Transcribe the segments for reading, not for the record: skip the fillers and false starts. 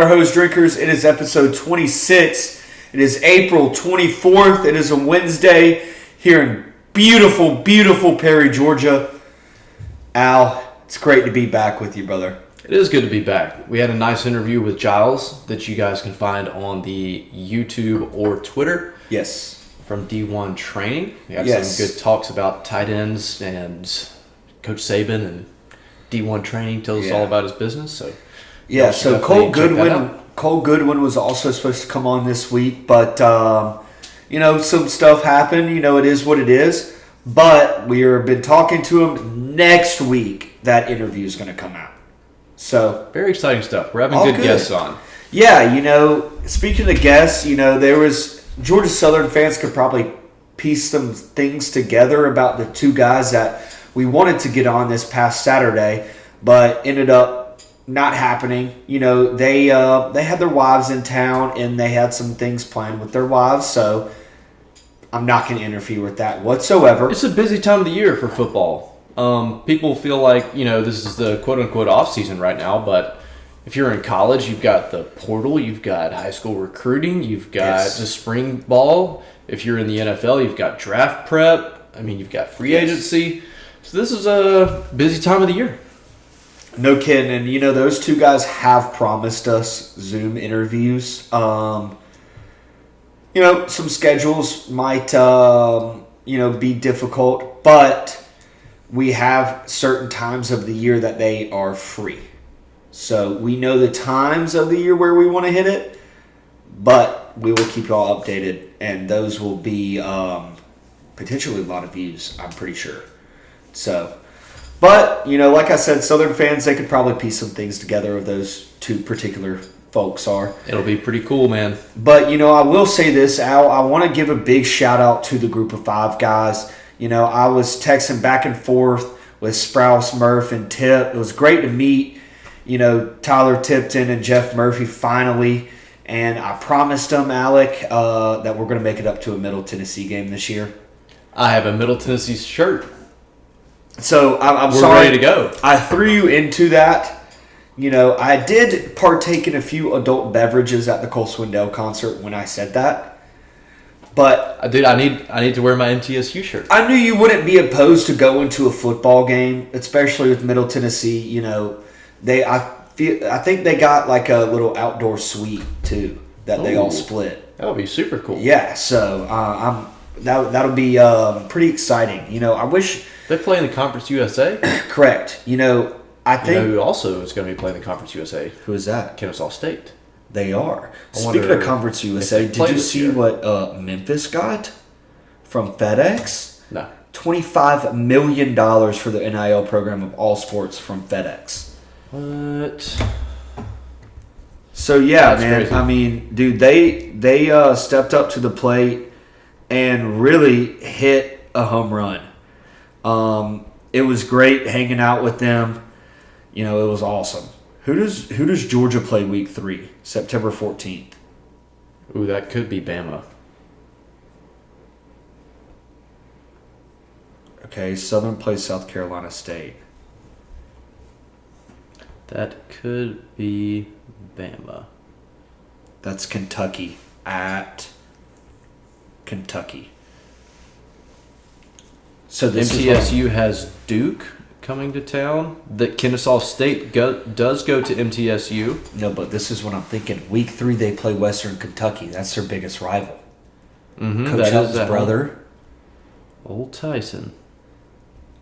Water Hose Drinkers. It is episode 26. It is April 24th. It is a Wednesday here in beautiful, beautiful Perry, Georgia. Al, it's great to be back with you, brother. It is good to be back. We had a nice interview with Giles that you guys can find on the YouTube or Twitter. Yes. From D1 Training. We had some good talks about tight ends and Coach Saban and D1 Training tells us all about his business. So Cole Goodwin was also supposed to come on this week, but some stuff happened. It is what it is. But we have been talking to him. Next week, that interview is going to come out. So very exciting stuff. We're having good guests on. Yeah, speaking of guests, there was Georgia Southern fans could probably piece some things together about the two guys that we wanted to get on this past Saturday, but ended up not happening. They had their wives in town and they had some things planned with their wives, so I'm not going to interfere with that whatsoever. It's a busy time of the year for football. People feel like, this is the quote-unquote off-season right now, but if you're in college, you've got the portal, you've got high school recruiting, you've got the spring ball. If you're in the NFL, you've got draft prep. You've got free agency. So this is a busy time of the year. No kidding. And, those two guys have promised us Zoom interviews. Some schedules might, be difficult, but we have certain times of the year that they are free. So we know the times of the year where we want to hit it, but we will keep you all updated, and those will be potentially a lot of views, I'm pretty sure. So, but, like I said, Southern fans, they could probably piece some things together of those two particular folks are. It'll be pretty cool, man. But, I will say this, Al, I want to give a big shout-out to the group of five guys. I was texting back and forth with Sprouse, Murph, and Tip. It was great to meet Tyler Tipton and Jeff Murphy finally. And I promised them, Alec, that we're going to make it up to a Middle Tennessee game this year. I have a Middle Tennessee shirt. So I'm We're sorry. Ready to go. I threw you into that. I did partake in a few adult beverages at the Cole Swindell concert when I said that. But dude, I need to wear my MTSU shirt. I knew you wouldn't be opposed to going to a football game, especially with Middle Tennessee. I think they got like a little outdoor suite too that they all split. That would be super cool. Yeah, so that'll be pretty exciting. I wish they play in the Conference USA. Correct. I think who also is going to be playing the Conference USA. Who is that? Kennesaw State. They are. Speaking of Conference USA, did you see what Memphis got from FedEx? No. $25 million for the NIL program of all sports from FedEx. What? So yeah, that's man. Crazy. Dude, they stepped up to the plate and really hit a home run. It was great hanging out with them. It was awesome. Who does Georgia play week 3, September 14th? Ooh, that could be Bama. Okay, Southern plays South Carolina State. That could be Bama. That's Kentucky at Kentucky. So this MTSU has Duke coming to town. That Kennesaw State does go to MTSU. No, but this is what I'm thinking. Week 3 they play Western Kentucky. That's their biggest rival. Mm-hmm, Coach Helton's brother. Old Tyson.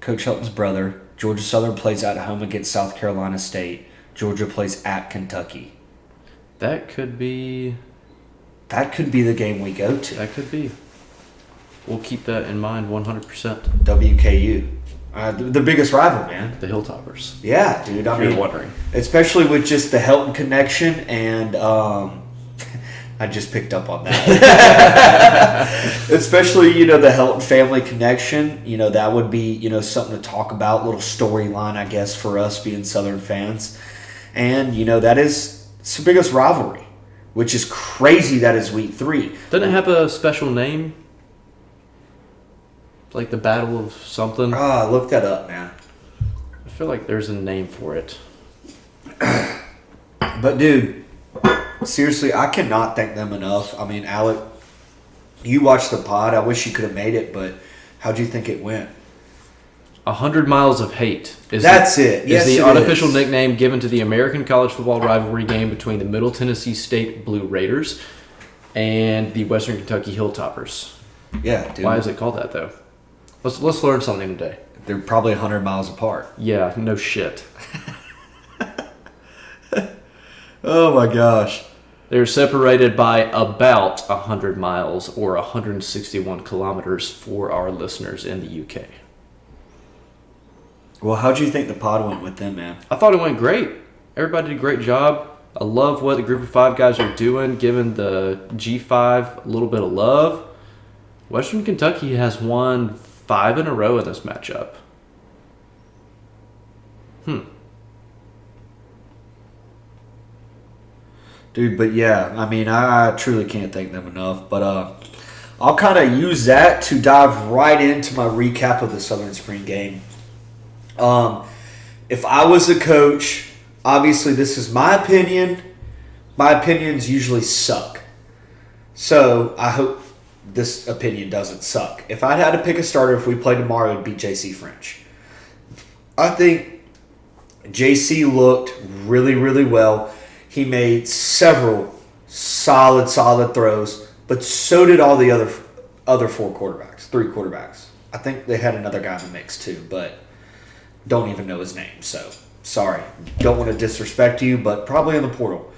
Coach Helton's brother. Georgia Southern plays at home against South Carolina State. Georgia plays at Kentucky. That could be the game we go to. That could be. We'll keep that in mind 100%. WKU. The biggest rival, man. The Hilltoppers. Yeah, dude. You're wondering. Especially with just the Helton connection, and I just picked up on that. Especially, the Helton family connection. That would be, something to talk about, little storyline, I guess, for us being Southern fans. And, that is the biggest rivalry, which is crazy that is week 3. Doesn't it have a special name? Like the Battle of something? Look that up, man. I feel like there's a name for it. But, dude, Seriously, I cannot thank them enough. I mean, Alec, you watched the pod. I wish you could have made it, but how'd you think it went? 100 Miles of Hate is the unofficial nickname given to the American college football rivalry game between the Middle Tennessee State Blue Raiders and the Western Kentucky Hilltoppers. Yeah, dude. Why is it called that, though? Let's learn something today. They're probably 100 miles apart. Yeah, no shit. Oh my gosh. They're separated by about 100 miles or 161 kilometers for our listeners in the UK. Well, how'd you think the pod went with them, man? I thought it went great. Everybody did a great job. I love what the group of 5 guys are doing, giving the G5 a little bit of love. Western Kentucky has won 5 in a row in this matchup. Dude, but yeah, I mean, I truly can't thank them enough. But I'll kind of use that to dive right into my recap of the Southern Spring game. If I was a coach, obviously this is my opinion. My opinions usually suck. So I hope this opinion doesn't suck. If I'd had to pick a starter if we played tomorrow, it would be JC French. I think JC looked really, really well. He made several solid throws, but so did all the other 3 quarterbacks. I think they had another guy in the mix too, but don't even know his name. So sorry, don't want to disrespect you, but probably in the portal.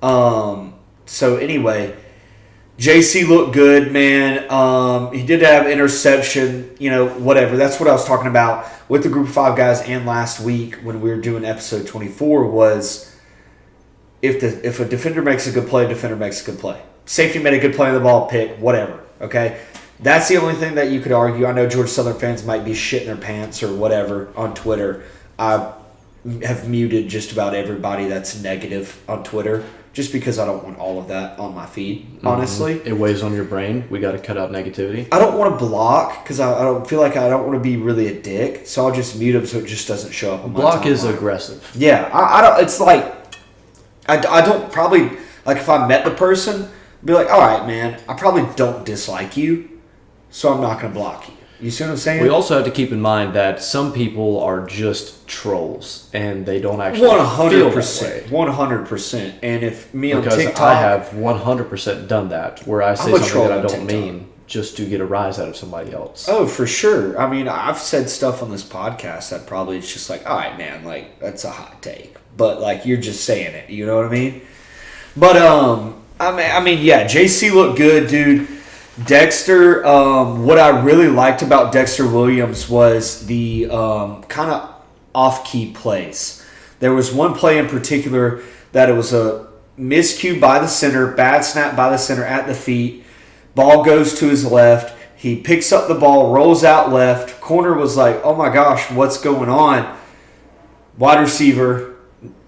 So anyway, JC looked good, man. He did have interception, whatever. That's what I was talking about with the group of 5 guys and last week when we were doing episode 24 was if a defender makes a good play, a defender makes a good play. Safety made a good play on the ball, pick, whatever, okay? That's the only thing that you could argue. I know Georgia Southern fans might be shitting their pants or whatever on Twitter. I have muted just about everybody that's negative on Twitter just because I don't want all of that on my feed, honestly. It weighs on your brain. We got to cut out negativity. I don't want to block because I don't feel like I don't want to be really a dick, so I'll just mute them so it just doesn't show up on my Block timeline. is aggressive. Yeah, I don't. It's like I don't probably like if I met the person, I'd be like, all right, man, I probably don't dislike you, so I'm not gonna block you. You see what I'm saying? We also have to keep in mind that some people are just trolls and they don't actually 100%, 100%. And if me on TikTok, I have 100% done that, where I say something that I don't mean just to get a rise out of somebody else. Oh, for sure. I mean, I've said stuff on this podcast that probably is just like, all right, man, like that's a hot take, but like you're just saying it. You know what I mean? But I mean, yeah, JC looked good, dude. Dexter, what I really liked about Dexter Williams was the kind of off-key plays. There was one play in particular that it was a miscue by the center, bad snap by the center at the feet. Ball goes to his left. He picks up the ball, rolls out left. Corner was like, oh my gosh, what's going on? Wide receiver,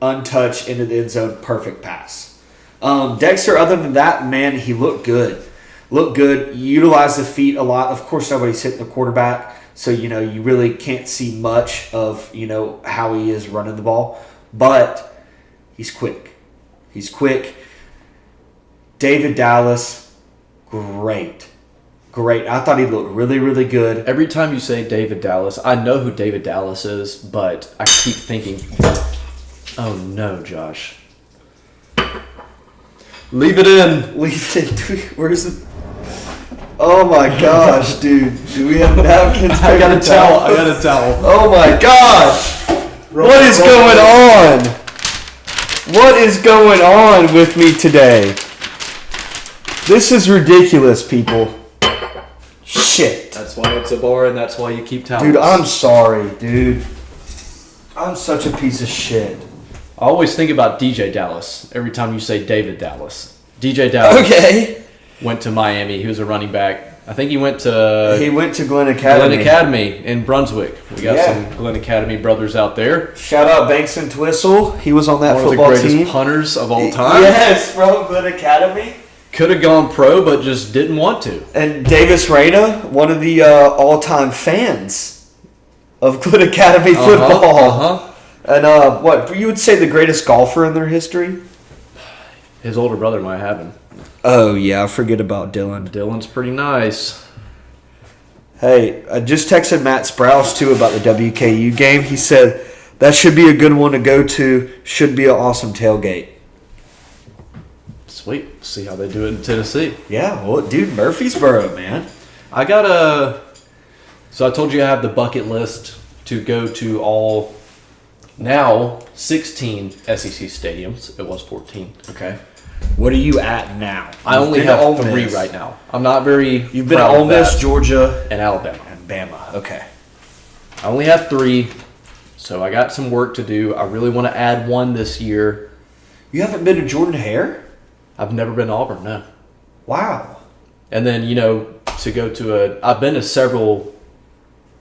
untouched, into the end zone, perfect pass. Dexter, other than that, man, he looked good. Looked good, utilized the feet a lot. Of course, nobody's hitting the quarterback, so, you really can't see much of, how he is running the ball. But he's quick. He's quick. David Dallas, great. I thought he looked really, really good. Every time you say David Dallas, I know who David Dallas is, but I keep thinking, oh no, Josh. Leave it in. Leave it in. Where's it? Oh my gosh, dude. Do we have napkins? I got a towel. Oh my gosh. What is going on? What is going on with me today? This is ridiculous, people. Shit. That's why it's a bar and that's why you keep towels. Dude, I'm sorry, dude. I'm such a piece of shit. I always think about DJ Dallas every time you say David Dallas. DJ Dallas went to Miami. He was a running back. I think he went to Glen Academy. Glen Academy in Brunswick. We got some Glen Academy brothers out there. Shout out Banks and Twistle. He was on that football team. One of the greatest punters of all time. Yes, from Glen Academy. Could have gone pro, but just didn't want to. And Davis Reyna, one of the all-time fans of Glen Academy football. And what you would say the greatest golfer in their history? His older brother might have him. Oh, yeah. I forget about Dylan. Dylan's pretty nice. Hey, I just texted Matt Sprouse, too, about the WKU game. He said that should be a good one to go to. Should be an awesome tailgate. Sweet. See how they do it in Tennessee. Yeah, well, dude, Murfreesboro, man. I got a... So I told you I have the bucket list to go to all now 16 SEC stadiums. It was 14. Okay. What are you at now? I only have 3 right now. I'm not very... You've been to Ole Miss, Georgia, and Alabama. and Bama. Okay. I only have 3, so I got some work to do. I really want to add one this year. You haven't been to Jordan-Hare? I've never been to Auburn, no. Wow. And then, to go to I've been to several...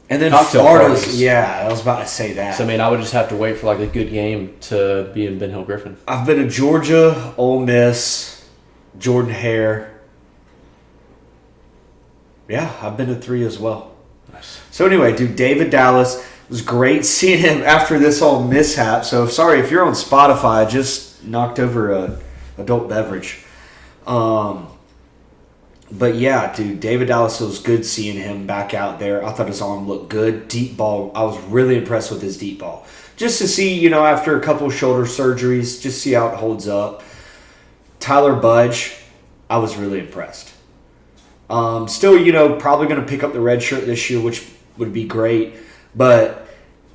And then cocktail Florida's, parties. yeah, I was about to say that. So, I would just have to wait for, a good game to be in Ben Hill Griffin. I've been to Georgia, Ole Miss, Jordan-Hare. Yeah, I've been to 3 as well. Nice. So anyway, dude, David Dallas, it was great seeing him after this whole mishap. So sorry, if you're on Spotify, I just knocked over a adult beverage. But yeah, dude, David Dallas, it was good seeing him back out there. I thought his arm looked good. Deep ball, I was really impressed with his deep ball. Just to see, after a couple shoulder surgeries, just see how it holds up. Tyler Budge, I was really impressed. Still, probably going to pick up the red shirt this year, which would be great. But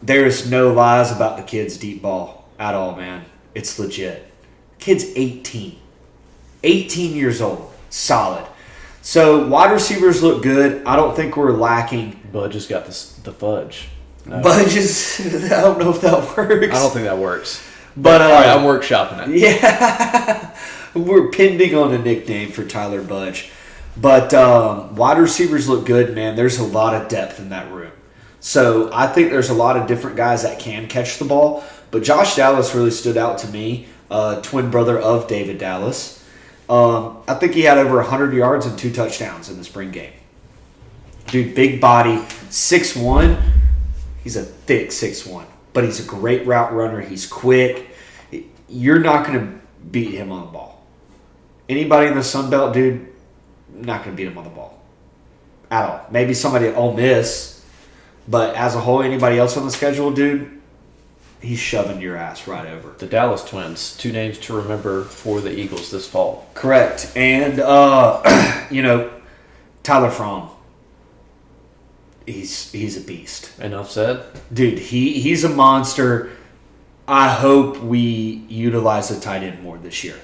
there's no lies about the kid's deep ball at all, man. It's legit. Kid's 18. 18 years old. Solid. So, wide receivers look good. I don't think we're lacking. Budge just got the fudge. No. Budge is... I don't know if that works. I don't think that works. But all right, I'm workshopping it. Yeah. We're pending on a nickname for Tyler Budge. But wide receivers look good, man. There's a lot of depth in that room. So, I think there's a lot of different guys that can catch the ball. But Josh Dallas really stood out to me. Twin brother of David Dallas. I think he had over 100 yards and 2 touchdowns in the spring game. Dude, big body, 6'1". He's a thick 6'1". But he's a great route runner. He's quick. You're not going to beat him on the ball. Anybody in the Sun Belt, dude, not going to beat him on the ball. At all. Maybe somebody at Ole Miss. But as a whole, anybody else on the schedule, dude, he's shoving your ass right over. The Dallas Twins, 2 names to remember for the Eagles this fall. Correct. And, Tyler Fromm. He's a beast. Enough said. Dude, he's a monster. I hope we utilize the tight end more this year.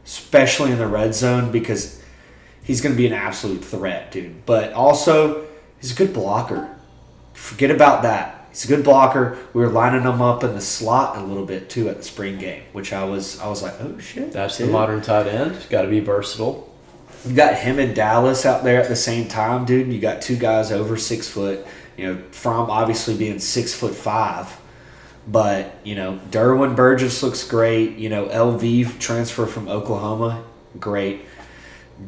Especially in the red zone because he's going to be an absolute threat, dude. But also, he's a good blocker. Forget about that. He's a good blocker. We were lining him up in the slot a little bit too at the spring game, which I was like, oh shit. That's dude. The modern tight end. Got to be versatile. You got him and Dallas out there at the same time, dude. You got 2 guys over 6 foot. From obviously being 6'5", but Derwin Burgess looks great. LV transfer from Oklahoma, great.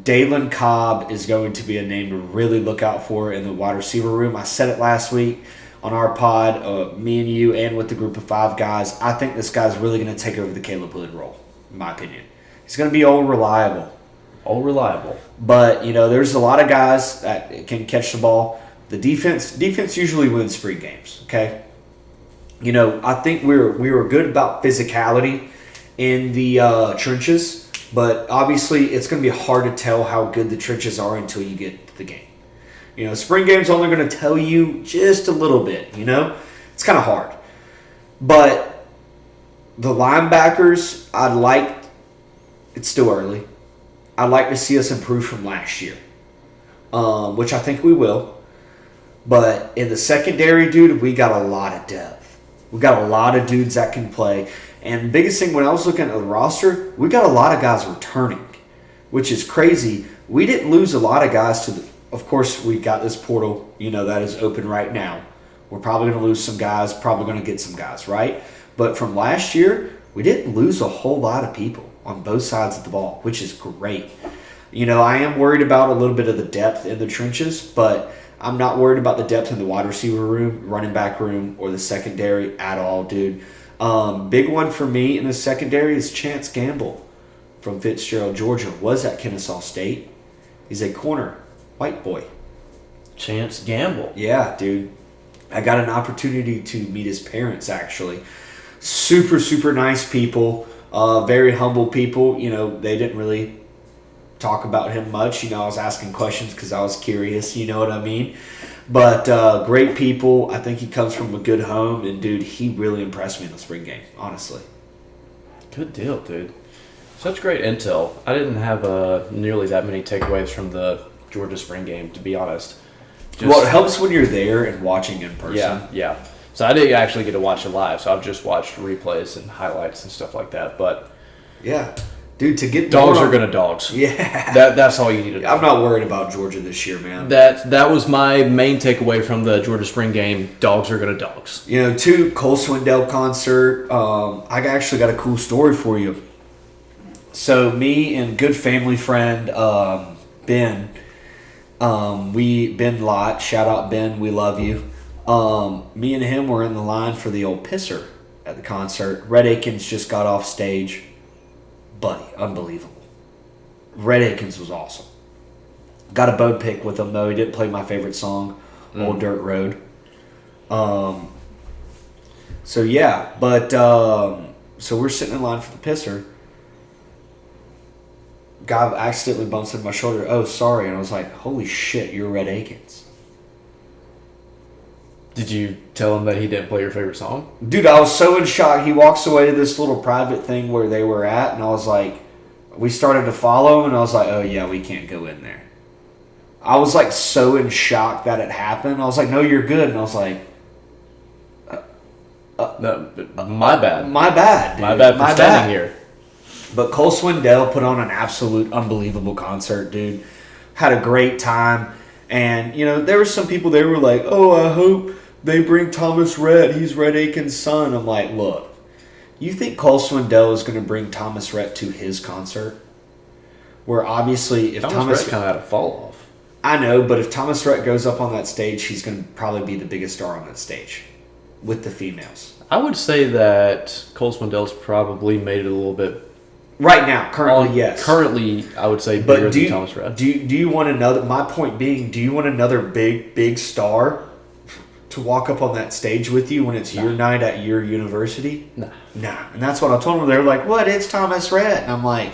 Dalen Cobb is going to be a name to really look out for in the wide receiver room. I said it last week on our pod, me and you, and with the group of 5 guys. I think this guy's really going to take over the Caleb Hood role, in my opinion. He's going to be all reliable. All reliable. But, there's a lot of guys that can catch the ball. The defense usually wins spring games, okay? I think we were good about physicality in the trenches, but obviously it's going to be hard to tell how good the trenches are until you get to the game. Spring game's only going to tell you just a little bit, It's kind of hard. But the linebackers, it's still early. I'd like to see us improve from last year, which I think we will. But in the secondary, dude, we got a lot of depth. We got a lot of dudes that can play. And the biggest thing, when I was looking at the roster, we got a lot of guys returning, which is crazy. We didn't lose a lot of guys of course, we got this portal, that is open right now. We're probably going to lose some guys, probably going to get some guys, right? But from last year, we didn't lose a whole lot of people on both sides of the ball, which is great. I am worried about a little bit of the depth in the trenches, but I'm not worried about the depth in the wide receiver room, running back room, or the secondary at all, dude. Big one for me in the secondary is Chance Gamble. from Fitzgerald, Georgia, was at Kennesaw State. He's a corner, white boy. Chance Gamble. Yeah, dude. I got an opportunity to meet his parents, actually. Super, super nice people. Very humble people. You know, they didn't really talk about him much. You know, I was asking questions because I was curious. You know what I mean? But great people. I think he comes from a good home. And, dude, he really impressed me in the spring game, honestly. Good deal, dude. Such great intel. I didn't have nearly that many takeaways from the Georgia spring game, to be honest. Well, it helps when you're there and watching in person. Yeah. So I didn't actually get to watch it live, so I've just watched replays and highlights and stuff like that. But yeah, dude, to get dogs are gonna dogs. Yeah, that's all you need to do. I'm not worried about Georgia this year, man. That was my main takeaway from the Georgia spring game. Dogs are gonna dogs. You know, to Cole Swindell concert. I actually got a cool story for you. So me and good family friend Ben. Ben Lott, shout out Ben, we love you. Me and him were in the line for the old pisser at the concert. Red Akins just got off stage. Buddy, unbelievable. Red Akins was awesome. Got a bone pick with him, though. He didn't play my favorite song, Old Dirt Road. So we're sitting in line for the pisser. Guy accidentally bumps in my shoulder. Oh, sorry. And I was like, holy shit, you're Red Akins. Did you tell him that he didn't play your favorite song? Dude, I was so in shock. He walks away to this little private thing where they were at, and I was like, we started to follow him, and I was like, oh, yeah, we can't go in there. I was like so in shock that it happened. I was like, no, you're good. And I was like, no, my bad. My bad, dude. My bad for standing here. But Cole Swindell put on an absolute unbelievable concert, dude. Had a great time. And, you know, there were some people there who were like, oh, I hope they bring Thomas Rhett. He's Red Akins' son. I'm like, look, you think Cole Swindell is going to bring Thomas Rhett to his concert? Where obviously if Thomas Rhett kind of had a fall off. I know, but if Thomas Rhett goes up on that stage, he's going to probably be the biggest star on that stage with the females. I would say that Cole Swindell's probably made it a little bit. Right now, currently, yes. Currently, I would say bigger than Thomas Rhett. Do you want another? My point being, do you want another big star to walk up on that stage with you when it's your night at your university? Nah. And that's what I told them. They were like, "What? It's Thomas Rhett." And I'm like,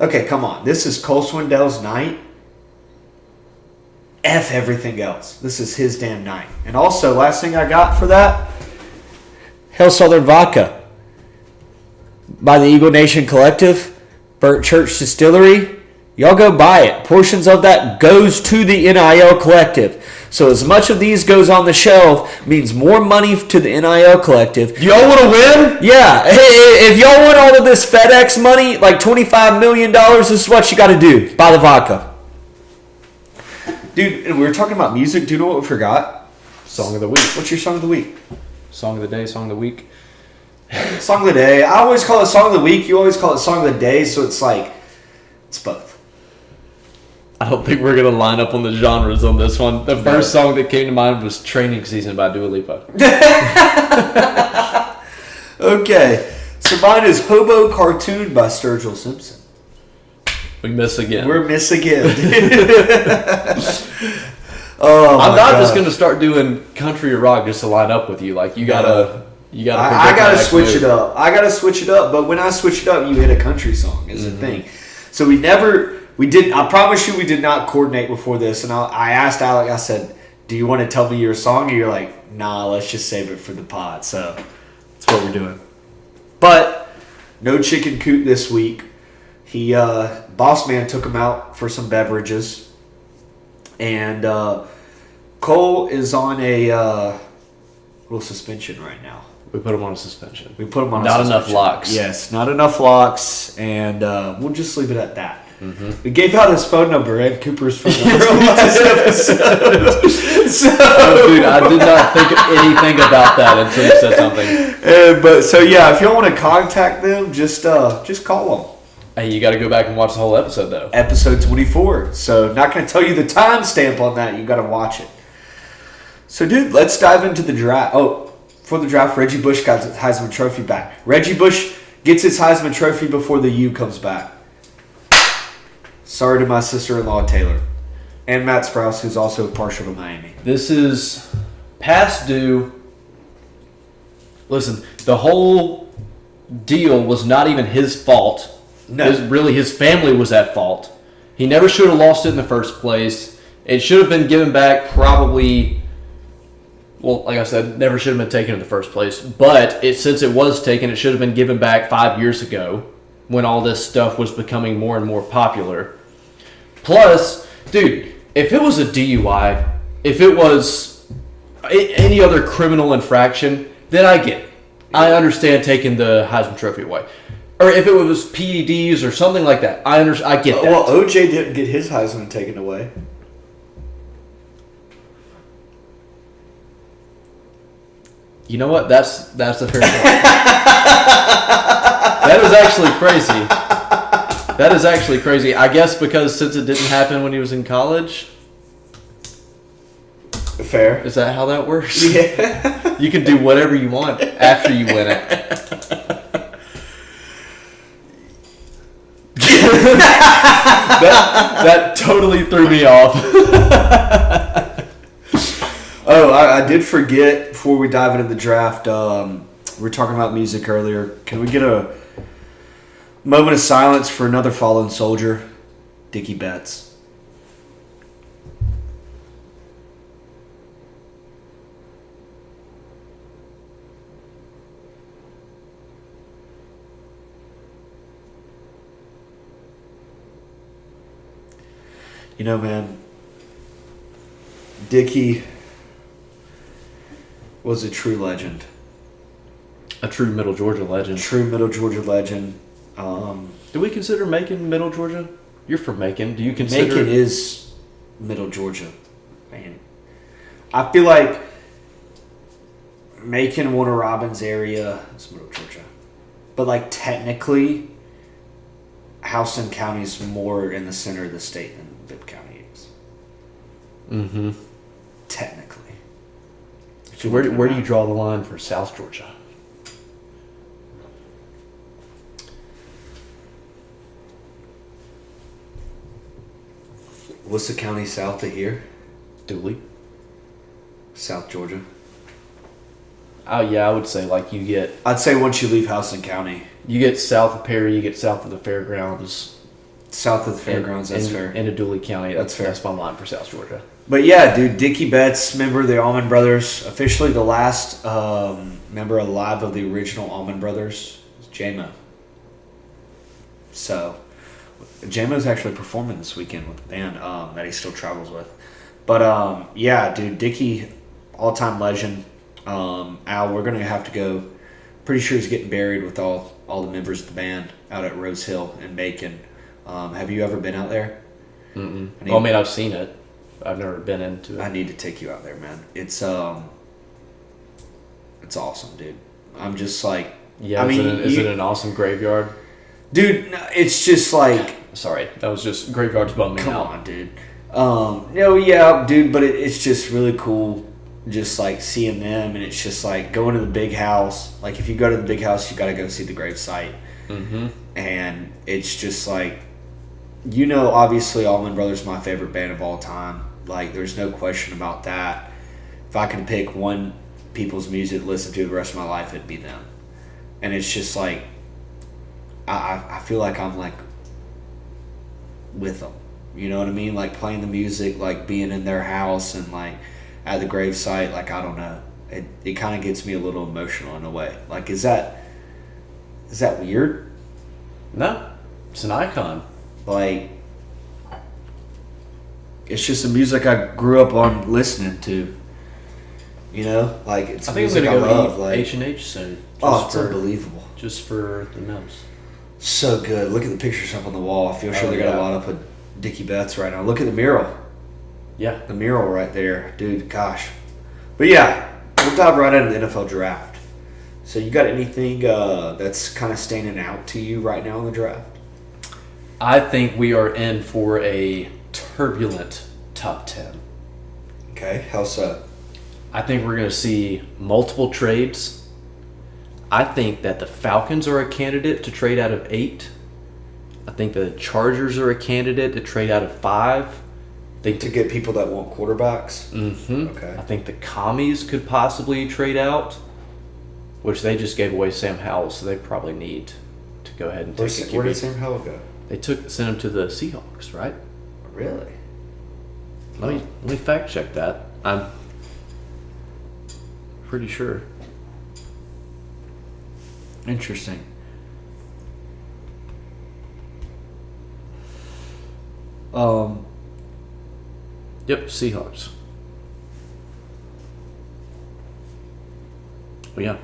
"Okay, come on. This is Cole Swindell's night. F everything else. This is his damn night." And also, last thing I got for that, Hell Southern Vodka by the Eagle Nation Collective, Burnt Church Distillery. Y'all go buy it. Portions of that goes to the NIL Collective. So as much of these goes on the shelf means more money to the NIL Collective. Y'all want to win? Yeah. Hey, if y'all want all of this FedEx money, like $25 million, this is what you got to do. Buy the vodka. Dude, we were talking about music. Do you know what we forgot? Song of the week. What's your song of the week? Song of the day, song of the week. Song of the day. I always call it song of the week. You always call it song of the day, so it's like, it's both. I don't think we're going to line up on the genres on this one. The first song that came to mind was Training Season by Dua Lipa. Okay. So mine is Hobo Cartoon by Sturgill Simpson. We miss again. We're miss again. I'm not just going to start doing country or rock just to line up with you. Like, you got to... I gotta switch it up. But when I switch it up, you hit a country song is the thing. So I promise you we did not coordinate before this. And I asked Alec, I said, do you want to tell me your song? And you're like, nah, let's just save it for the pod. So that's what we're doing. But no chicken coot this week. Boss Man took him out for some beverages. And Cole is on a little suspension right now. We put him on a suspension. Not enough locks. Yes, not enough locks, and we'll just leave it at that. We gave out his phone number, Ed Cooper's phone number on last episode. Dude, I did not think anything about that until you said something. If you want to contact them, just call them. Hey, you got to go back and watch the whole episode, though. Episode 24. So, not going to tell you the timestamp on that. You got to watch it. So, dude, let's dive into the draft. For the draft, Reggie Bush got his Heisman Trophy back. Reggie Bush gets his Heisman Trophy before the U comes back. Sorry to my sister-in-law, Taylor. And Matt Sprouse, who's also partial to Miami. This is past due. Listen, the whole deal was not even his fault. No. Really, his family was at fault. He never should have lost it in the first place. It should have been given back probably... Well, like I said, never should have been taken in the first place. But since it was taken, it should have been given back 5 years ago when all this stuff was becoming more and more popular. Plus, dude, if it was a DUI, if it was any other criminal infraction, then I get it. I understand taking the Heisman Trophy away. Or if it was PEDs or something like that, I get that. Well, OJ didn't get his Heisman taken away. You know what? That's a fair point. That is actually crazy. I guess because since it didn't happen when he was in college. Fair. Is that how that works? Yeah. You can do whatever you want after you win it. that totally threw me off. Oh, I did forget before we dive into the draft. We were talking about music earlier. Can we get a moment of silence for another fallen soldier, Dickie Betts? You know, man, Dickie was a true legend. A true Middle Georgia legend. True Middle Georgia legend. Do we consider Macon Middle Georgia? You're from Macon. Do you consider... Macon is Middle Georgia. Man, I feel like Macon, Warner Robins area is Middle Georgia. But, like, technically, Houston County is more in the center of the state than Bibb County is. Mm-hmm. Technically. So where do you draw the line for South Georgia? What's the county south of here? Dooley. South Georgia. Oh yeah, I would say like you get. I'd say once you leave Houston County. You get south of Perry, you get south of the fairgrounds. South of the fairgrounds, that's fair. Into Dooley County, that's fair. That's my line for South Georgia. But yeah, dude, Dickie Betts, member of the Allman Brothers, officially the last member alive of the original Allman Brothers, is J-Mo. So, J-Mo's actually performing this weekend with the band that he still travels with. But yeah, dude, Dickie, all-time legend. Al, we're going to have to go. Pretty sure he's getting buried with all the members of the band out at Rose Hill in Macon. Have you ever been out there? Mm-mm. I mean, I've seen it. I've never been into it. I need to take you out there, man. It's awesome, dude. I'm just like, yeah. Is it an awesome graveyard? Dude, it's just like... Sorry, that was just graveyards bumming me out. Come on, dude. No, yeah, dude, but it's just really cool just, like, seeing them, and it's just, like, going to the big house. Like, if you go to the big house, you got to go see the gravesite. Mm-hmm. And it's just, like, you know, obviously, Allman Brothers is my favorite band of all time. Like, there's no question about that. If I could pick one people's music to listen to the rest of my life, it'd be them. And it's just, like, I feel like I'm, like, with them. You know what I mean? Like, playing the music, like, being in their house and, like, at the gravesite. Like, I don't know. It kind of gets me a little emotional in a way. Like, is that weird? No. It's an icon. Like, it's just the music I grew up on listening to. You know? Like, it's I think music I'm going to go love. Like, H&H soon. It's unbelievable. Just for the memes. So good. Look at the pictures up on the wall. I feel sure they got a lot up with Dickie Betts right now. Look at the mural. Yeah. The mural right there. Dude, gosh. But yeah, we'll dive right into the NFL draft. So you got anything that's kind of standing out to you right now in the draft? I think we are in for a turbulent top 10. Okay, how so? I think we're going to see multiple trades. I think that the Falcons are a candidate to trade out of 8. I think the Chargers are a candidate to trade out of 5. To get people that want quarterbacks? Mm-hmm. Okay. I think the Commies could possibly trade out, which they just gave away Sam Howell, so they probably need to go ahead and take a QB. Where did Sam Howell go? They sent him to the Seahawks, right? Really? Let me fact check that. I'm pretty sure. Interesting. Yep, Seahawks. Well, yeah.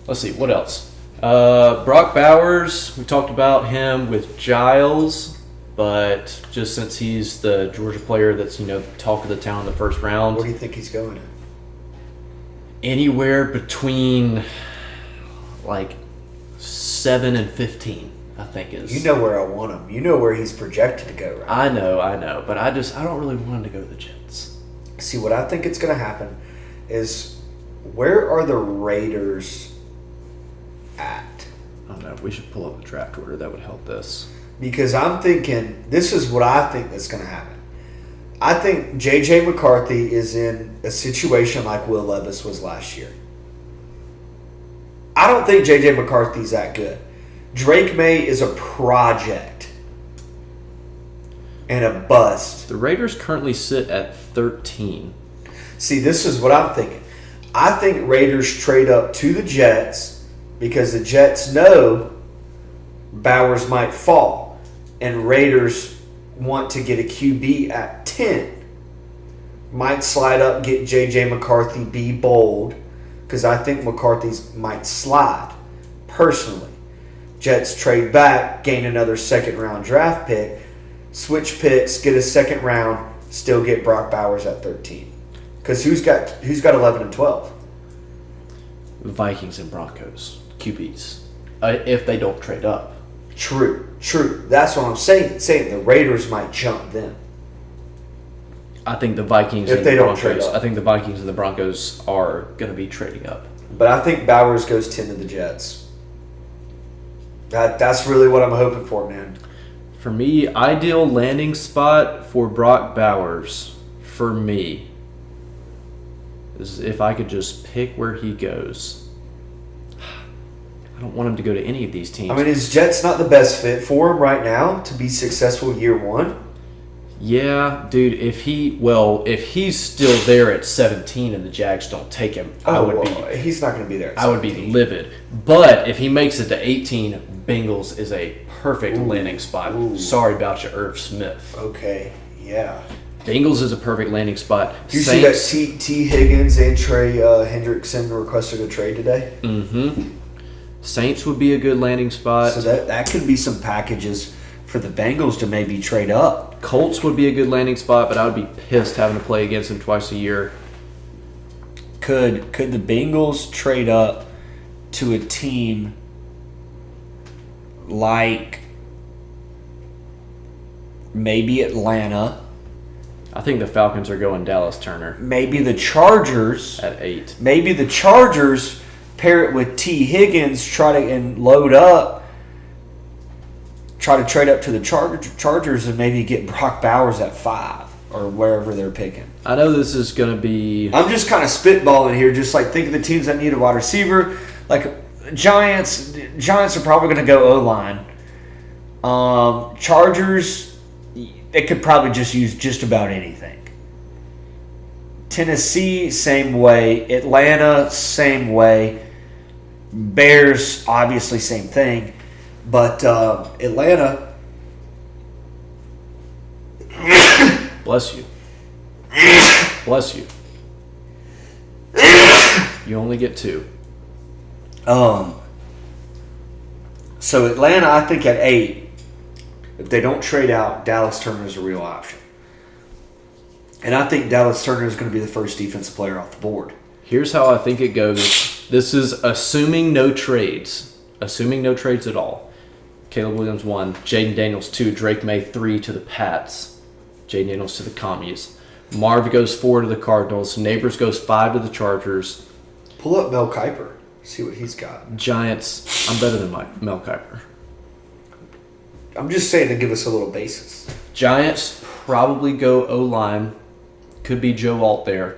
Let's see, what else? Brock Bowers, we talked about him with Giles, but just since he's the Georgia player that's, talk of the town in the first round. Where do you think he's going at? Anywhere between, 7 and 15, I think is. You know where I want him. You know where he's projected to go, right? I know, but I don't really want him to go to the Jets. See, what I think it's going to happen is, where are the Raiders at? I don't know. We should pull up the draft order. That would help this. Because I'm thinking, this is what I think that's going to happen. I think J.J. McCarthy is in a situation like Will Levis was last year. I don't think J.J. McCarthy's that good. Drake May is a project and a bust. The Raiders currently sit at 13. See, this is what I'm thinking. I think Raiders trade up to the Jets because the Jets know Bowers might fall. And Raiders want to get a QB at 10. Might slide up, get J.J. McCarthy, be bold. Because I think McCarthy's might slide, personally. Jets trade back, gain another second-round draft pick, switch picks, get a second round, still get Brock Bowers at 13. Because who's got 11 and 12? Vikings and Broncos, QBs, if they don't trade up. True. That's what I'm saying. The Raiders might jump them. I think the Vikings if and they the don't Broncos. trade up. I think the Vikings and the Broncos are going to be trading up. But I think Bowers goes 10 to the Jets. That's really what I'm hoping for, man. For me, ideal landing spot for Brock Bowers, for me, is if I could just pick where he goes. I don't want him to go to any of these teams. I mean, is Jets not the best fit for him right now to be successful year one? Yeah, dude, if he's still there at 17 and the Jags don't take him, he's not going to be there at 17. I would be livid. But if he makes it to 18, Bengals is a perfect landing spot. Ooh. Sorry about you, Irv Smith. Okay, yeah. Bengals is a perfect landing spot. Do you see that T. Higgins and Trey Hendrickson requested a trade today? Mm-hmm. Saints would be a good landing spot. So that could be some packages for the Bengals to maybe trade up. Colts would be a good landing spot, but I would be pissed having to play against them twice a year. Could the Bengals trade up to a team like maybe Atlanta? I think the Falcons are going Dallas Turner. Maybe the Chargers at 8. Maybe the Chargers pair it with T. Higgins, and load up. Try to trade up to the Chargers and maybe get Brock Bowers at 5 or wherever they're picking. I know this is going to be... I'm just kind of spitballing here, just like think of the teams that need a wide receiver. Like Giants are probably going to go O-line. Chargers, they could probably just use just about anything. Tennessee, same way. Atlanta, same way. Bears, obviously same thing. But Atlanta... Bless you. Bless you. You only get 2. So Atlanta, I think at 8, if they don't trade out, Dallas Turner is a real option. And I think Dallas Turner is going to be the first defensive player off the board. Here's how I think it goes. This is assuming no trades. Assuming no trades at all. Caleb Williams 1, Jaden Daniels 2, Drake May 3 to the Pats. Jaden Daniels to the Commies. Marv goes 4 to the Cardinals. Neighbors goes 5 to the Chargers. Pull up Mel Kiper. See what he's got. Giants. I'm better than Mel Kiper. I'm just saying to give us a little basis. Giants probably go O-line. Could be Joe Alt there.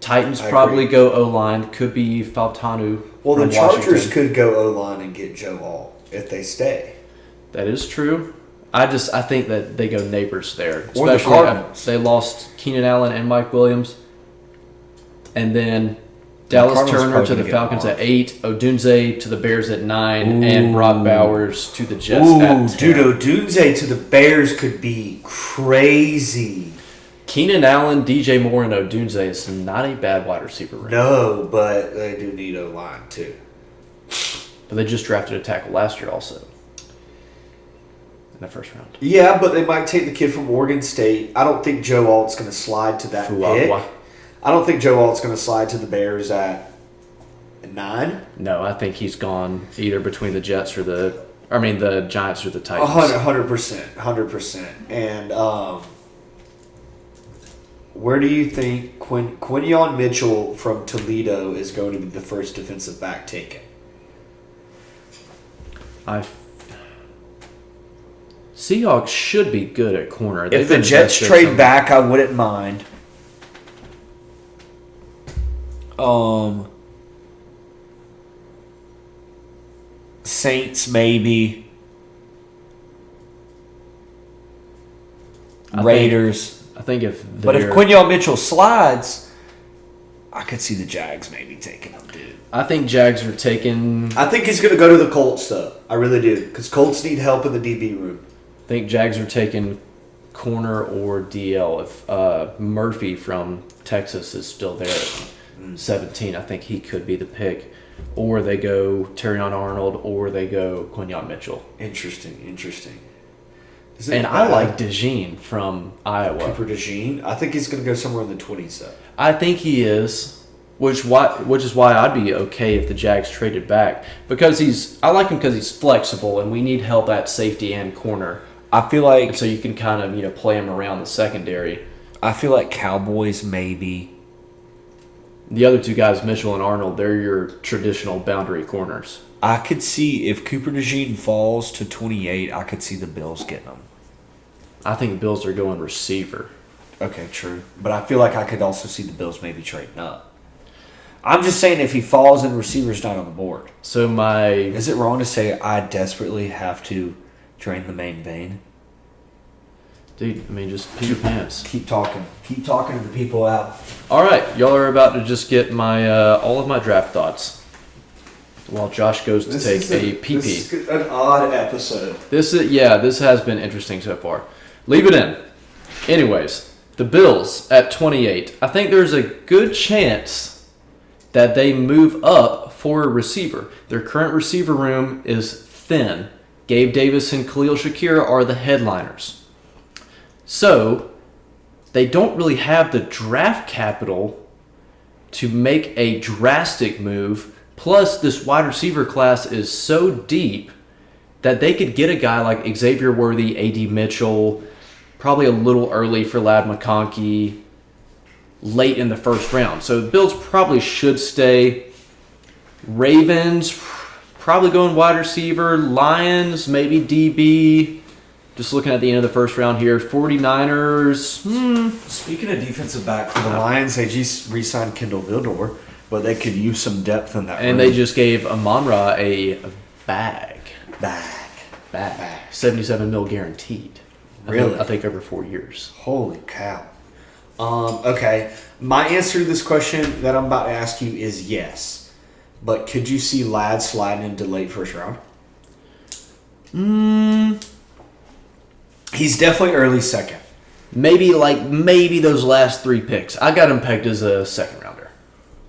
Titans probably go O-line. Could be Faltanu. Well, the from Chargers Washington. could go O-line and get Joe Alt if they stay. That is true. I think that they go Neighbors there. Or the Especially Cardinals. they lost Keenan Allen and Mike Williams. And then Dallas Cardinals Turner probably to the gonna get Falcons more. at 8, Odunze to the Bears at 9, and Brock Bowers to the Jets Ooh, at 10. dude, Odunze to the Bears could be crazy. Keenan Allen, DJ Moore, and Odunze is not a bad wide receiver room. No, but they do need O-line too. But they just drafted a tackle last year also. In the first round. Yeah, but they might take the kid from Oregon State. I don't think Joe Alt's going to slide to that pick. I don't think Joe Alt's going to slide to the Bears at 9. No, I think he's gone either between the Jets or the Giants or the Titans. 100%. And where do you think Quinyon Mitchell from Toledo is going to be the first defensive back taken? Seahawks should be good at corner. If the Jets trade back, I wouldn't mind. Saints maybe. Raiders. I think if Quinyon Mitchell slides, I could see the Jags maybe taking him, dude. I think Jags are taking. I think he's going to go to the Colts, though. I really do, because Colts need help in the DB room. I think Jags are taking corner or DL. If Murphy from Texas is still there at 17, I think he could be the pick. Or they go Terrion Arnold, or they go Quinyon Mitchell. Interesting. And I like DeJean from Iowa. Cooper DeJean? I think he's going to go somewhere in the 20s, though. I think he is, which is why I'd be okay if the Jags traded back. Because I like him because he's flexible, and we need help at safety and corner. I feel like... So you can kind of, play him around the secondary. I feel like Cowboys maybe... The other two guys, Mitchell and Arnold, they're your traditional boundary corners. I could see if Cooper DeJean falls to 28, I could see the Bills getting him. I think the Bills are going receiver. Okay, true. But I feel like I could also see the Bills maybe trading up. I'm just saying if he falls and receiver's not on the board. So Is it wrong to say I desperately have to drain the main vein? Dude, just pee your pants. Keep talking. Keep talking to the people out. All right, y'all are about to just get my all of my draft thoughts while Josh goes to take a pee-pee. This is an odd episode. This has been interesting so far. Leave it in. Anyways, the Bills at 28. I think there's a good chance that they move up for a receiver. Their current receiver room is thin. Gabe Davis and Khalil Shakir are the headliners. So, they don't really have the draft capital to make a drastic move. Plus, this wide receiver class is so deep that they could get a guy like Xavier Worthy, A.D. Mitchell, probably a little early for Ladd McConkey, late in the first round. So, the Bills probably should stay. Ravens, probably going wide receiver. Lions, maybe DB. Just looking at the end of the first round here. 49ers. Speaking of defensive back for the Lions, they just re-signed Kendall Vildor, but they could use some depth in that And room. they just gave Amon-Ra a bag. Bag. 77 mil guaranteed. Really? I think over 4 years. Holy cow. Okay. My answer to this question that I'm about to ask you is yes. But could you see Ladd sliding into late first round? He's definitely early second. Maybe those last 3 picks. I got him pegged as a second rounder.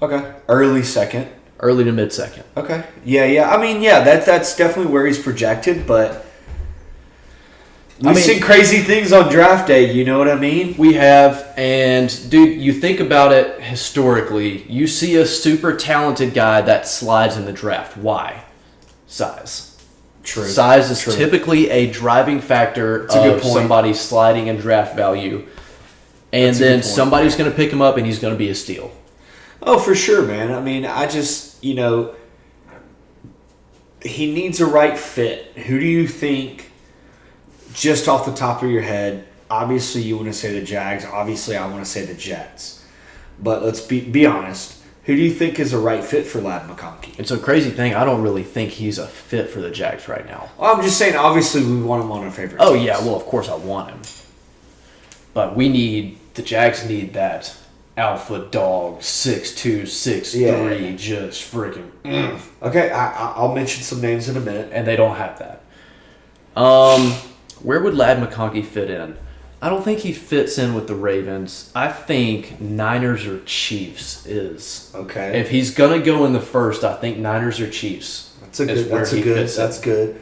Okay. Early second. Early to mid second. Okay. Yeah. I mean, that's definitely where he's projected, but we've seen crazy things on draft day, you know what I mean? We have, and dude, you think about it historically, you see a super talented guy that slides in the draft. Why? Size. True. Size is typically a driving factor of somebody sliding in draft value. And then somebody's going to pick him up and he's going to be a steal. Oh, for sure, man. I mean, he needs a right fit. Who do you think just off the top of your head, obviously you want to say the Jags. Obviously, I want to say the Jets. But let's be honest. Who do you think is a right fit for Ladd McConkey? It's a crazy thing. I don't really think he's a fit for the Jags right now. Well, I'm just saying, obviously, we want him on our favorite Oh, teams. yeah. Well, of course I want him. But the Jags need that alpha dog, 6'2", 6'3", just freaking. Okay, I'll mention some names in a minute. And they don't have that. Where would Ladd McConkey fit in? I don't think he fits in with the Ravens. I think Niners or Chiefs is. Okay. If he's gonna go in the first, I think Niners or Chiefs. That's good.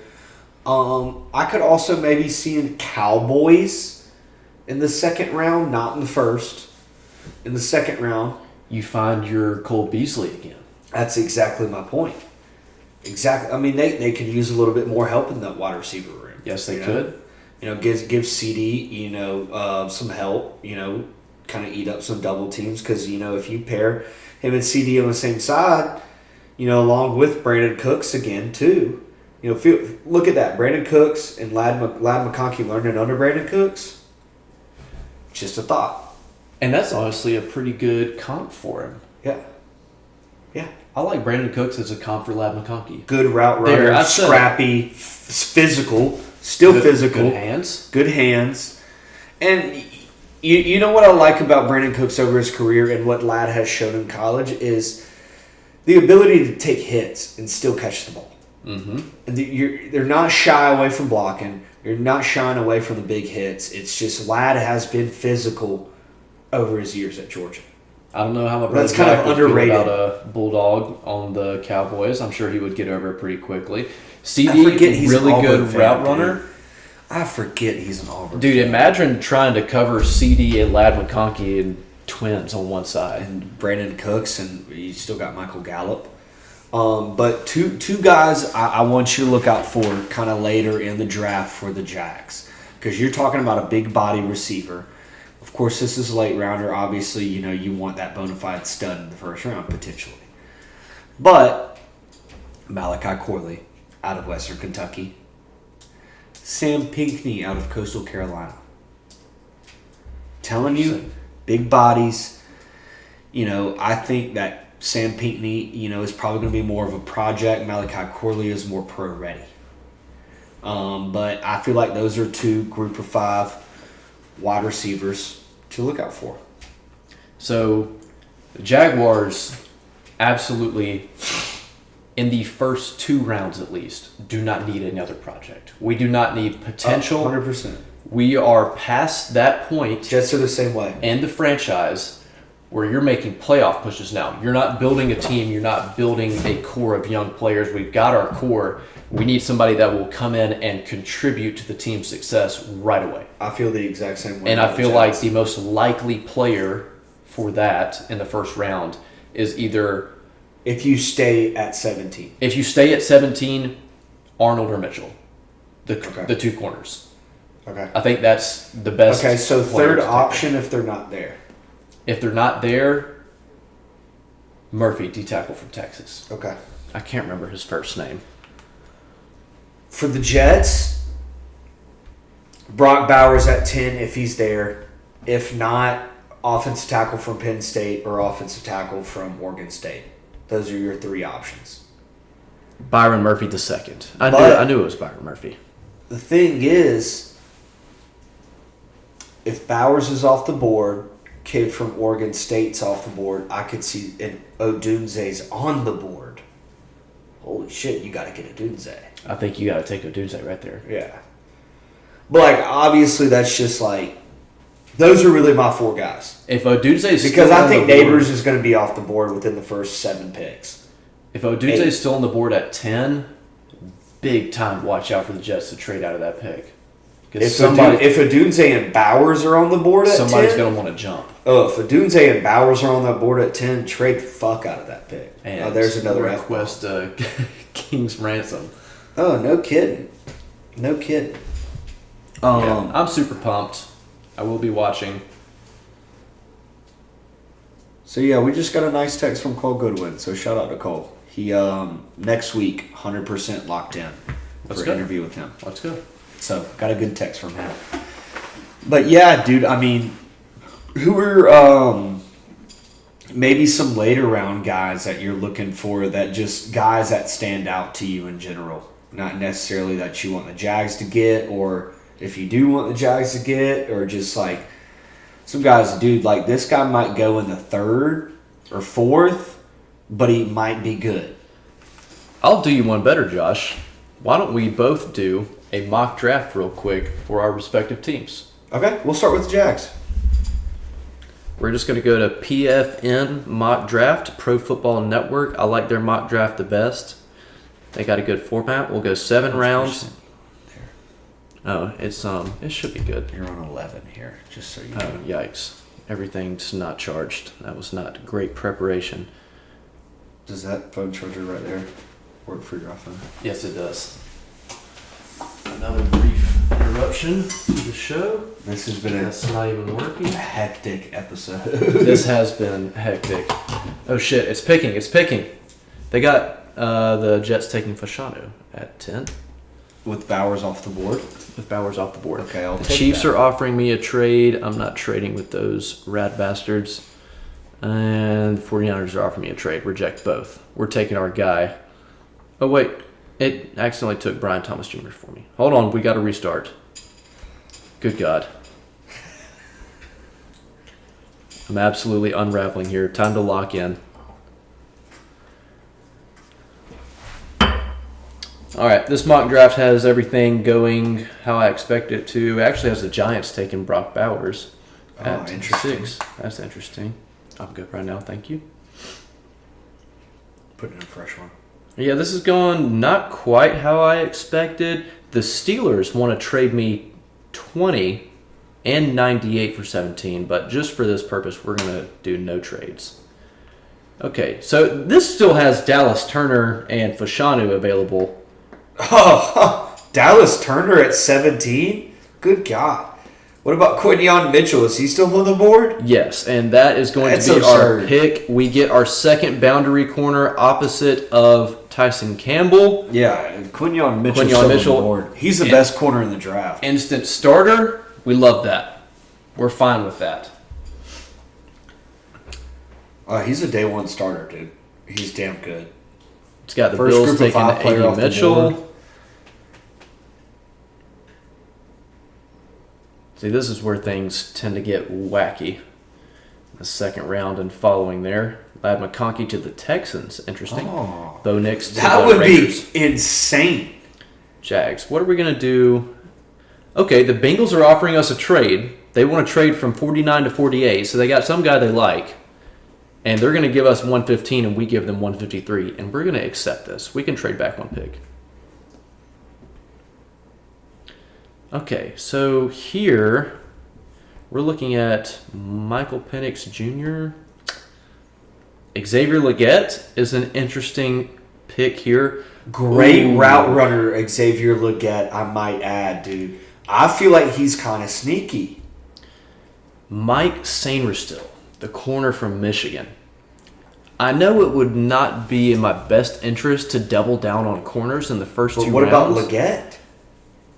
I could also maybe see in Cowboys in the second round, not in the first. In the second round, you find your Cole Beasley again. That's exactly my point. Exactly. I mean, they could use a little bit more help in that wide receiver room. Yes, they could. Give CD, some help, kind of eat up some double teams because, if you pair him and CD on the same side, along with Brandon Cooks again, too. Look at that. Brandon Cooks and Ladd McConkey learning under Brandon Cooks. Just a thought. And that's honestly a pretty good comp for him. Yeah. Yeah. I like Brandon Cooks as a comp for Ladd McConkey. Good route runner, scrappy, physical. Still physical. Good hands. And you know what I like about Brandon Cooks over his career and what Ladd has shown in college is the ability to take hits and still catch the ball. Mm-hmm. And they're not shy away from blocking. You're not shying away from the big hits. It's just Ladd has been physical over his years at Georgia. I don't know how my brother Jack would feel about a Bulldog on the Cowboys. I'm sure he would get over it pretty quickly. CD, he's really an good Auburn route fan, runner. Dude. I forget he's an Auburn Dude, fan. imagine trying to cover CD and Ladd McConkey and twins on one side. And Brandon Cooks, and you still got Michael Gallup. But two guys I want you to look out for kind of later in the draft for the Jags. Because you're talking about a big body receiver. Of course, this is a late rounder. Obviously, you want that bona fide stud in the first round, potentially. But Malachi Corley out of Western Kentucky. Sam Pinckney out of Coastal Carolina. Telling you, big bodies. I think that Sam Pinckney, is probably going to be more of a project. Malachi Corley is more pro-ready. But I feel like those are two group of 5 wide receivers to look out for. So, the Jaguars absolutely, in the first 2 rounds at least, do not need another project. We do not need potential. 100%. We are past that point. Jets are the same way. And the franchise where you're making playoff pushes now. You're not building a team. You're not building a core of young players. We've got our core. We need somebody that will come in and contribute to the team's success right away. I feel the exact same way. And I feel like the most likely player for that in the first round is either... If you stay at 17. If you stay at 17, Arnold or Mitchell. The 2 corners. Okay. I think that's the best. Okay, so third option if they're not there. If they're not there, Murphy, D-tackle from Texas. Okay. I can't remember his first name. For the Jets, Brock Bowers at 10 if he's there. If not, offensive tackle from Penn State or offensive tackle from Oregon State. Those are your 3 options. Byron Murphy the second. I knew it was Byron Murphy. The thing is, if Bowers is off the board, kid from Oregon State's off the board, I could see an Odunze's on the board. Holy shit, you got to get Odunze. I think you got to take Odunze right there. Yeah. But, obviously that's just, those are really my 4 guys. If Odunze's because I think Neighbors is going to be off the board within the first 7 picks. If Odunze's still on the board at 10, big time watch out for the Jets to trade out of that pick. If Odunze and Bowers are on the board at 10... Somebody's going to want to jump. Oh, if Odunze and Bowers are on that board at 10, trade the fuck out of that pick. And there's another request King's ransom. Oh, no kidding. No kidding. Yeah, I'm super pumped. I will be watching. So, yeah, we just got a nice text from Cole Goodwin. So, shout out to Cole. He, next week, 100% locked in for an interview with him. Let's go. So got a good text from him. But yeah, dude, I mean, who are maybe some later round guys that you're looking for, that just guys that stand out to you in general? Not necessarily that you want the Jags to get, or if you do want the Jags to get, or just like some guys, dude, like this guy might go in the 3rd or 4th, but he might be good. I'll do you one better, Josh. Why don't we both do a mock draft real quick for our respective teams? Okay, we'll start with the Jags. We're just going to go to PFN Mock Draft, Pro Football Network. I like their mock draft the best. They got a good format. We'll go 7 rounds. Oh, it should be good. You're on 11 here, just so you know. Oh, yikes. Everything's not charged. That was not great preparation. Does that phone charger right there work for your iPhone? Yes, it does. Another brief interruption to the show. This has been That's not even working. hectic episode. This has been hectic. Oh shit, it's picking. They got the Jets taking Fashanu at 10. With Bowers off the board? With Bowers off the board. Okay, I'll The take Chiefs that. are offering me a trade. I'm not trading with those rat bastards. And the 49ers are offering me a trade. Reject both. We're taking our guy. Oh, wait. It accidentally took Brian Thomas Jr. for me. Hold on. We got to restart. Good God. I'm absolutely unraveling here. Time to lock in. All right, this mock draft has everything going how I expect it to. It actually has the Giants taking Brock Bowers at interesting. 6. That's interesting. I'm good right now, thank you. Putting in a fresh one. Yeah, this is going not quite how I expected. The Steelers want to trade me 20 and 98 for 17, but just for this purpose, we're going to do no trades. Okay, so this still has Dallas Turner and Fashanu available. Oh, Dallas Turner at 17? Good God. What about Quinyon Mitchell? Is he still on the board? Yes, and that is going That's to be absurd. our pick. We get our second boundary corner opposite of Tyson Campbell. Yeah, Quinyon Mitchell's Quinyon still Mitchell. on the board. He's the best corner in the draft. Instant starter. We love that. We're fine with that. He's a day one starter, dude. He's damn good. It's got the First Bills group of taking 5 player A.D. off the Mitchell. board. See, this is where things tend to get wacky. The second round and following there. Lad McConkey to the Texans. Interesting. Oh. Bo Nix to That the would Raiders. be insane. Jags. What are we going to do? Okay, the Bengals are offering us a trade. They want to trade from 49 to 48, so they got some guy they like. And they're going to give us 115 and we give them 153. And we're going to accept this. We can trade back one pick. Okay, so here we're looking at Michael Penix Jr. Xavier Legette is an interesting pick here. Great Ooh. route runner, Xavier Legette, I might add, dude. I feel like he's kind of sneaky. Mike Sainristil, the corner from Michigan. I know it would not be in my best interest to double down on corners in the first But two what rounds. about Legette?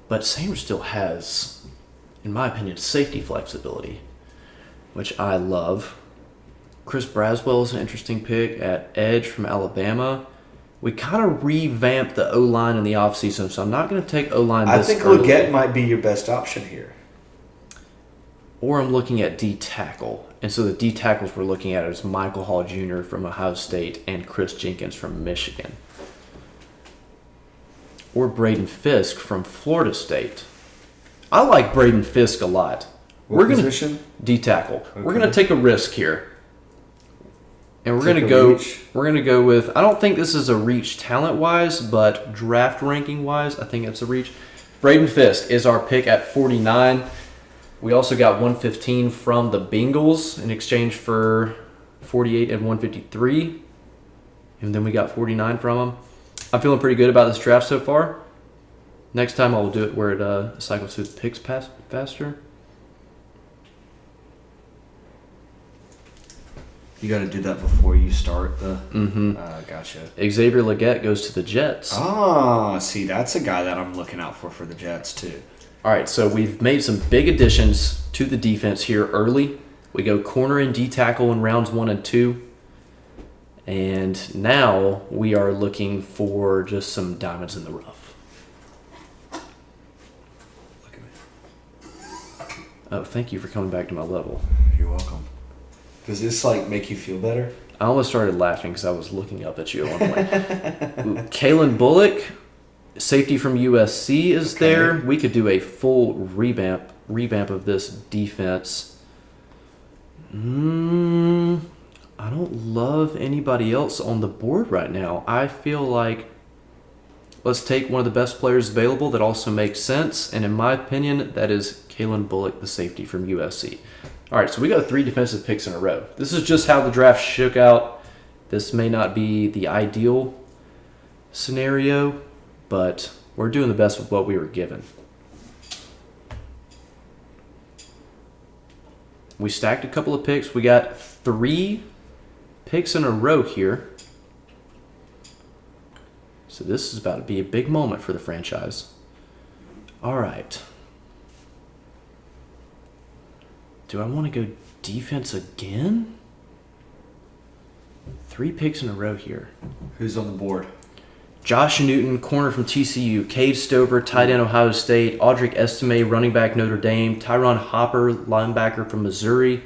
But Sainristil has, in my opinion, safety flexibility, which I love. Chris Braswell is an interesting pick at edge from Alabama. We kind of revamped the O-line in the offseason, so I'm not going to take O-line I this think early. Legette might be your best option here. Or I'm looking at D-tackle. And so the D-tackles we're looking at is Michael Hall Jr. from Ohio State and Chris Jenkins from Michigan. Or Braden Fisk from Florida State. I like Braden Fisk a lot. What position? D-tackle. Okay. We're going to take a risk here. And we're Take going to a go reach. we're going to go with, I don't think this is a reach talent-wise, but draft ranking-wise, I think it's a reach. Braden Fisk is our pick at 49. We also got 115 from the Bengals in exchange for 48 and 153. And then we got 49 from them. I'm feeling pretty good about this draft so far. Next time I will do it where it cycles through the picks faster. You got to do that before you start the. Mm-hmm. Gotcha. Xavier Legette goes to the Jets. See, that's a guy that I'm looking out for the Jets too. All right, so we've made some big additions to the defense here early. We go corner and D tackle in rounds 1 and 2. And now we are looking for just some diamonds in the rough. Look at me. Oh, thank you for coming back to my level. You're welcome. Does this make you feel better? I almost started laughing because I was looking up at you at one point. Kalen Bullock, safety from USC, is there. We could do a full revamp of this defense. I don't love anybody else on the board right now. I feel like let's take one of the best players available that also makes sense. And in my opinion, that is Kalen Bullock, the safety from USC. All right, so we got 3 defensive picks in a row. This is just how the draft shook out. This may not be the ideal scenario, but we're doing the best with what we were given. We stacked a couple of picks. We got 3 picks in a row here. So this is about to be a big moment for the franchise. All right. Do I want to go defense again? 3 picks in a row here. Who's on the board? Josh Newton, corner from TCU. Cade Stover, tight end, Ohio State. Audric Estime, running back, Notre Dame. Tyron Hopper, linebacker from Missouri.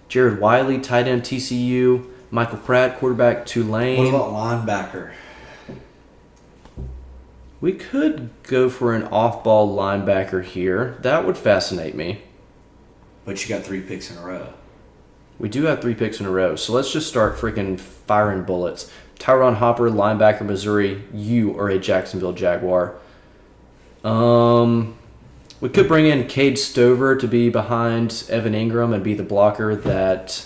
Jared Wiley, tight end, TCU. Michael Pratt, quarterback, Tulane. What about linebacker? We could go for an off-ball linebacker here. That would fascinate me. But you got 3 picks in a row. We do have 3 picks in a row, so let's just start freaking firing bullets. Tyron Hopper, linebacker, Missouri. You are a Jacksonville Jaguar. We could bring in Cade Stover to be behind Evan Ingram and be the blocker that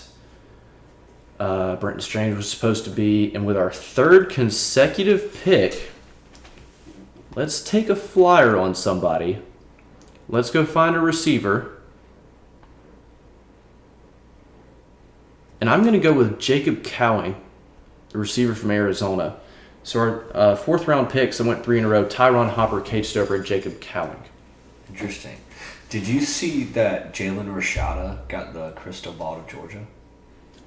Brenton Strange was supposed to be. And with our 3rd consecutive pick, let's take a flyer on somebody. Let's go find a receiver. And I'm going to go with Jacob Cowing, the receiver from Arizona. So our 4th round picks, I went 3 in a row. Tyron Hopper, Cade Stover, and Jacob Cowing. Interesting. Did you see that Jalen Rashada got the crystal ball to Georgia?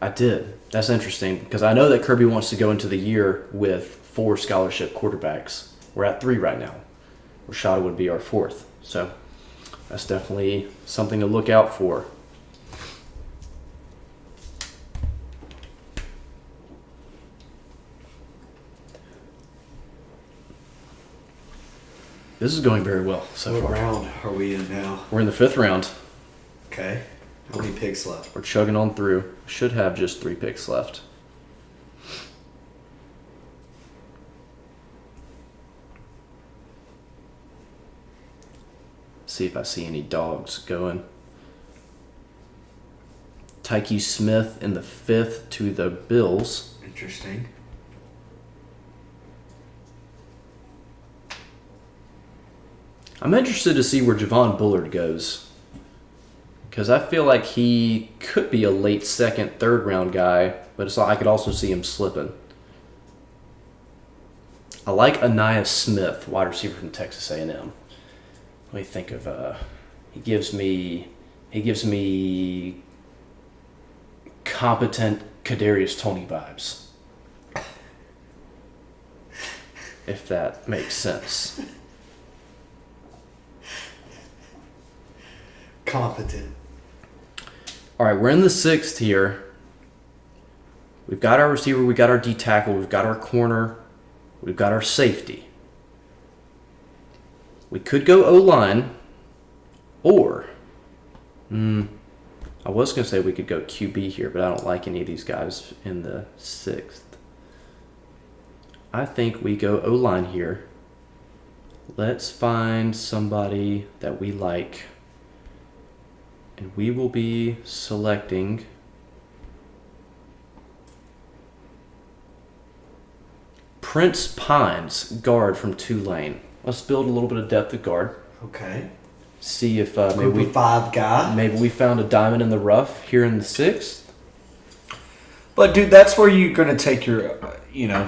I did. That's interesting because I know that Kirby wants to go into the year with 4 scholarship quarterbacks. We're at 3 right now. Rashada would be our 4th. So that's definitely something to look out for. This is going very well so far. What round are we in now? We're in the 5th round. Okay. How many picks left? We're chugging on through. Should have just 3 picks left. See if I see any dogs going. Tyke Smith in the 5th to the Bills. Interesting. I'm interested to see where Javon Bullard goes. Because I feel like he could be a late 2nd, 3rd round guy, but I could also see him slipping. I like Aniyah Smith, wide receiver from Texas A&M. Let me think of he gives me competent Kadarius Toney vibes. If that makes sense. Competent. All right, we're in the 6th here. We've got our receiver, we've got our D tackle, we've got our corner, we've got our safety. We could go O-line, or I was going to say we could go QB here, but I don't like any of these guys in the 6th. I think we go O-line here. Let's find somebody that we like. And we will be selecting Prince Pines, guard from Tulane. Let's build a little bit of depth at guard. Okay. See if Group of 5 guy. maybe we found a diamond in the rough here in the 6th. But dude, that's where you're going to take your,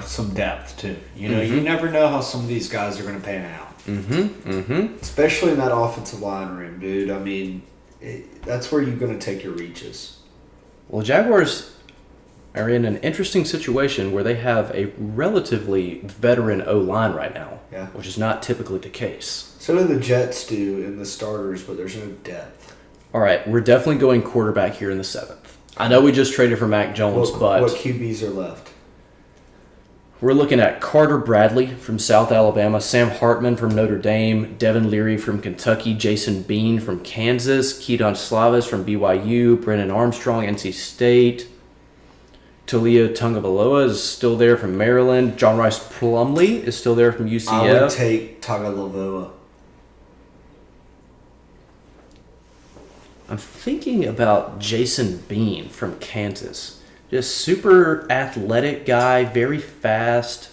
some depth too. You never know how some of these guys are going to pan out. Especially in that offensive line room, dude. I mean, that's where you're going to take your reaches. Well, Jaguars are in an interesting situation where they have a relatively veteran O-line right now, which is not typically the case. So do the Jets do in the starters, but there's no depth. All right, we're definitely going quarterback here in the 7th. I know we just traded for Mac Jones, but... What QBs are left? We're looking at Carter Bradley from South Alabama, Sam Hartman from Notre Dame, Devin Leary from Kentucky, Jason Bean from Kansas, Keaton Slavis from BYU, Brennan Armstrong, NC State, Talia Tungavaloa is still there from Maryland, John Rice Plumlee is still there from UCF. I would take Tagovailoa. I'm thinking about Jason Bean from Kansas. Just super athletic guy, very fast.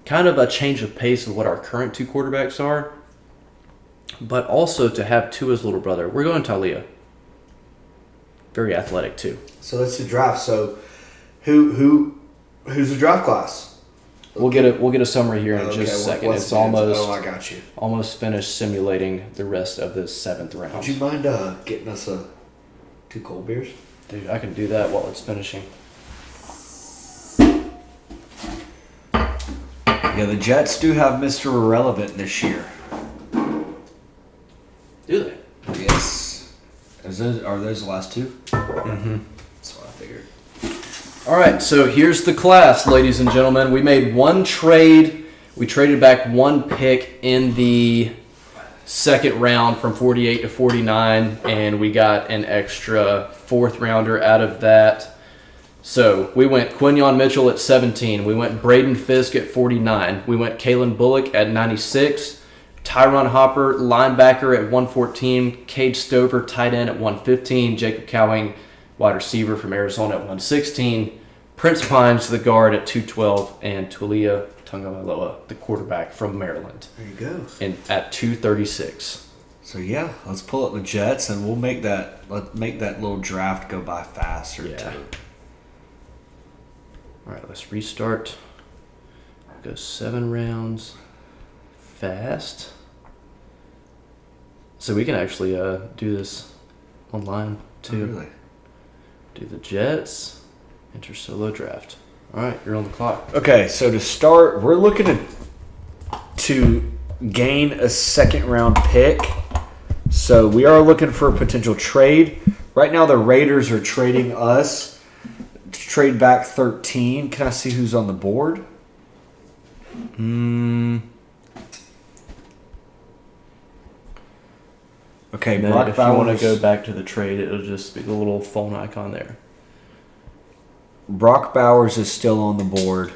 Kind of a change of pace of what our current 2 quarterbacks are. But also to have Tua's little brother. We're going Talia. Very athletic too. So that's the draft. So who's the draft class? We'll get a summary here in just a second. It's almost I got you. Almost finished simulating the rest of the 7th round. Would you mind getting us 2 cold beers? Dude, I can do that while it's finishing. Yeah, the Jets do have Mr. Irrelevant this year. Do they? Yes. Are those the last 2? Mm-hmm. That's what I figured. All right, so here's the class, ladies and gentlemen. We made 1 trade. We traded back 1 pick in the 2nd round from 48 to 49, and we got an extra 4th rounder out of that. So we went Quinyon Mitchell at 17. We went Braden Fisk at 49. We went Kalen Bullock at 96. Tyron Hopper, linebacker at 114. Cade Stover, tight end at 115. Jacob Cowing, wide receiver from Arizona at 116. Prince Pines, the guard at 212. And Tulia Tungavailoa, the quarterback from Maryland. There you go. And at 236. So yeah, let's pull up the Jets and let's make that little draft go by faster too. All right, let's restart. Go 7 rounds fast. So we can actually do this online too. Oh, really? Do the Jets, enter solo draft. All right, you're on the clock. Okay, so to start, we're looking to gain a 2nd round pick. So we are looking for a potential trade. Right now, the Raiders are trading us to trade back 13. Can I see who's on the board? Okay, Brock if Bowers. you want to go back to the trade, it'll just be the little phone icon there. Brock Bowers is still on the board.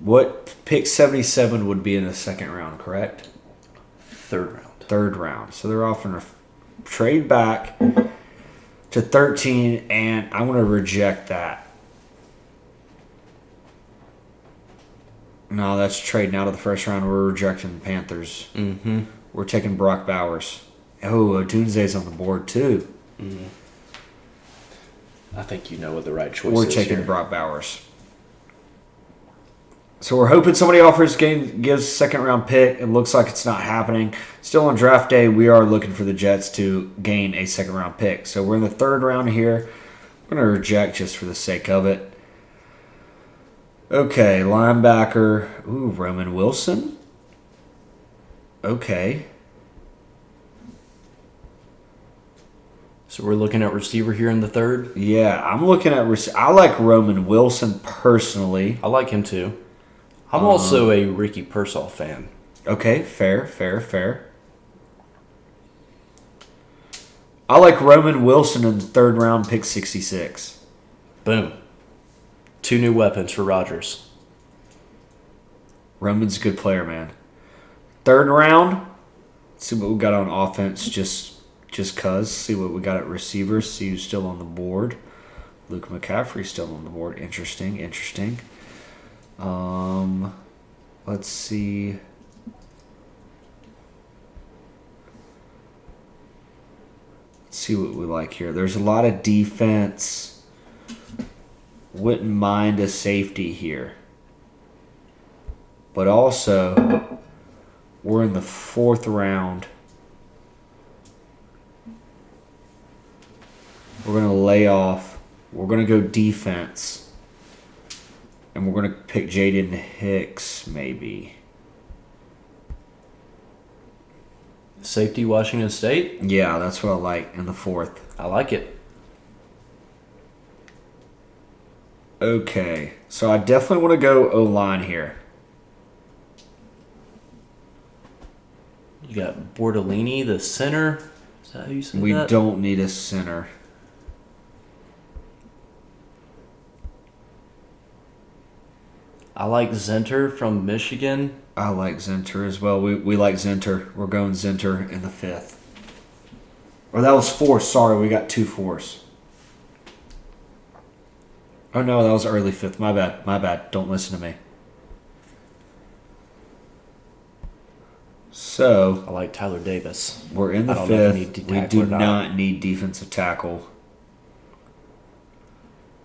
What pick 77 would be in the 2nd round, correct? 3rd round. 3rd round. So they're offering a trade back to 13, and I'm going to reject that. No, that's trading out of the 1st round. We're rejecting the Panthers. Mm-hmm. We're taking Brock Bowers. Oh, Dunze's on the board too. Mm-hmm. I think you know what the right choice We're is. taking here. Brock Bowers. So we're hoping somebody offers gives 2nd round pick. It looks like it's not happening. Still on draft day, we are looking for the Jets to gain a 2nd round pick. So we're in the 3rd round here. I'm going to reject just for the sake of it. Okay, linebacker. Ooh, Roman Wilson. Okay. So we're looking at receiver here in the 3rd? Yeah, I'm looking at I like Roman Wilson personally. I like him too. I'm also a Ricky Pearsall fan. Okay, fair. I like Roman Wilson in the 3rd round, pick 66. Boom. 2 new weapons for Rodgers. Roman's a good player, man. 3rd round, let's see what we got on offense just cuz. See what we got at receivers. See who's still on the board. Luke McCaffrey's still on the board. Interesting. Let's see. Let's see what we like here. There's a lot of defense. Wouldn't mind a safety here. But also, We're in the 4th round. We're going to lay off. We're going to go defense. And we're going to pick Jaden Hicks, maybe. Safety, Washington State? Yeah, that's what I like in the 4th. I like it. Okay, so I definitely want to go O-line here. You got Bordellini, the center. Is that how you say We that? don't need a center. I like Zenter from Michigan. I like Zenter as well. We like Zenter. We're going Zenter in the 5th. Or that was 4. Sorry, we got 2 4s. Oh no, that was early 5th. My bad. Don't listen to me. So I like Tyler Davis. we're in the I don't know if 5th. you need to We tackle do or not. not need defensive tackle.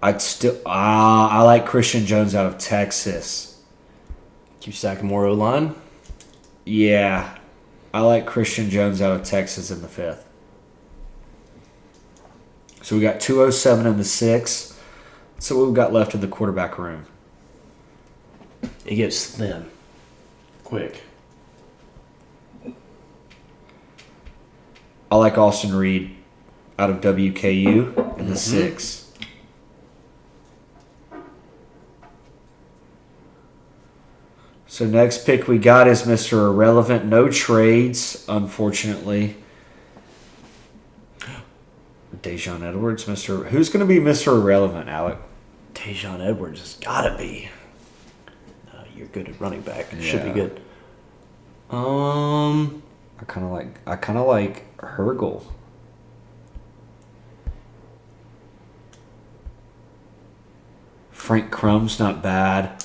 I like Christian Jones out of Texas. Keep stacking more O-line. Yeah. I like Christian Jones out of Texas in the 5th. So we got 207 in the 6th. So what we've got left in the quarterback room. It gets thin. Quick. I like Austin Reed out of WKU in the 6th. So next pick we got is Mr. Irrelevant. No trades, unfortunately. Dejon Edwards, Who's going to be Mr. Irrelevant, Alec? Tajon Edwards has got to be. No, you're good at running back. Should be Yeah. good. I kind of like Hergel. Frank Crumb's not bad.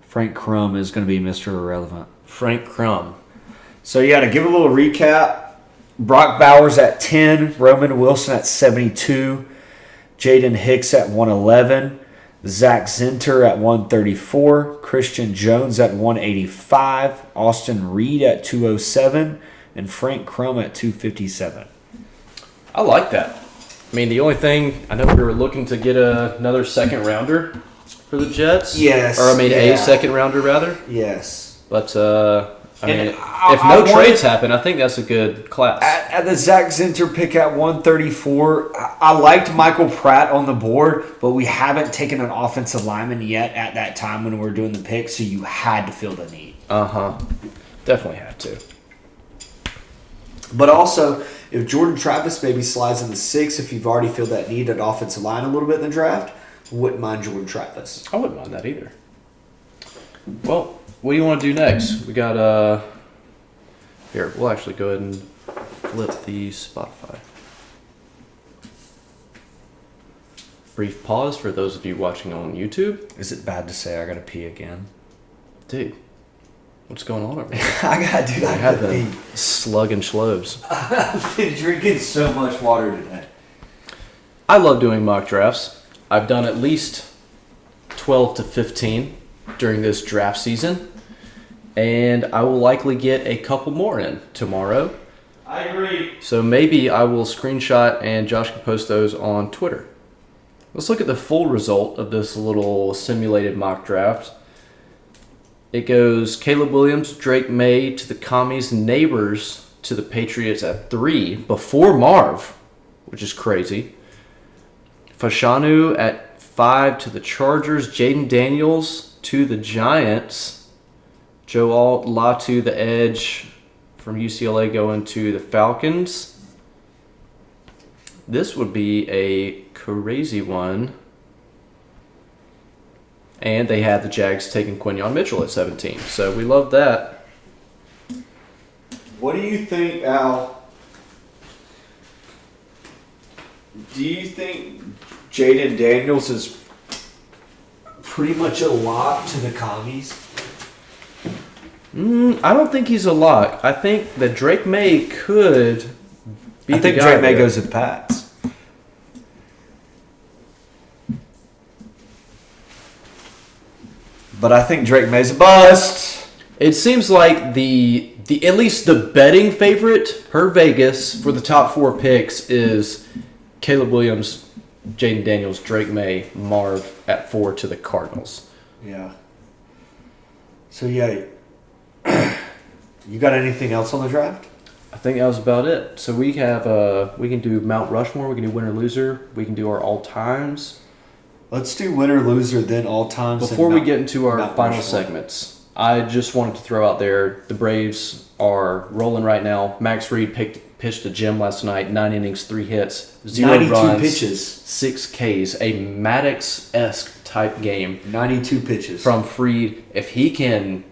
Frank Crum is going to be Mr. Irrelevant. Frank Crum. So yeah, to give a little recap, Brock Bowers at 10, Roman Wilson at 72, Jaden Hicks at 111, Zach Zenter at 134, Christian Jones at 185, Austin Reed at 207, and Frank Crum at 257. I like that. I mean, the only thing, I know we were looking to get another second rounder for the Jets. Yes, Or, I mean, yeah. a second rounder, rather. Yes. But, I mean, And if I no wanted- trades happen, I think that's a good class. At the Zach Zenter pick at 134, I liked Michael Pratt on the board, but we haven't taken an offensive lineman yet at that time when we were doing the pick, so you had to fill the need. Definitely had to. But also, if Jordan Travis maybe slides in the 6, if you've already filled that need at offensive line a little bit in the draft, wouldn't mind Jordan Travis. I wouldn't mind that either. Well, what do you want to do next? We got, here, we'll actually go ahead and flip the Spotify. Brief pause for those of you watching on YouTube. Is it bad to say I gotta pee again? Dude, what's going on over here? I had the slug and schlobes. I've been drinking so much water today. I love doing mock drafts. I've done at least 12 to 15 during this draft season. And I will likely get a couple more in tomorrow. I agree. So maybe I will screenshot and Josh can post those on Twitter. Let's look at the full result of this little simulated mock draft. It goes Caleb Williams, Drake May to the Commies, Neighbors to the Patriots at 3 before Marv, which is crazy. Fashanu at 5 to the Chargers, Jaden Daniels to the Giants, Joe Alt, Latu, the edge from UCLA going to the Falcons. This would be a crazy one. And they had the Jags taking Quinyon Mitchell at 17. So we love that. What do you think, Al? Do you think Jaden Daniels is pretty much a lock to the Commies? I don't think he's a lock. I think that Drake May could be I the think guy Drake May there. goes to the Pats. But I think Drake May's a bust. It seems like the at least the betting favorite per Vegas for the top 4 picks is Caleb Williams, Jaden Daniels, Drake May, Marv at 4 to the Cardinals. Yeah. So, yeah. You got anything else on the draft? I think that was about it. So we have we can do Mount Rushmore, we can do winner loser, we can do our all times. Let's do winner loser, then all times. Before we get into our final segments, I just wanted to throw out there the Braves are rolling right now. Max Fried pitched a gem last night, 9 innings, 3 hits, 0 92 runs, pitches, 6 Ks, a Maddox-esque type game. 92 pitches from Fried. If he can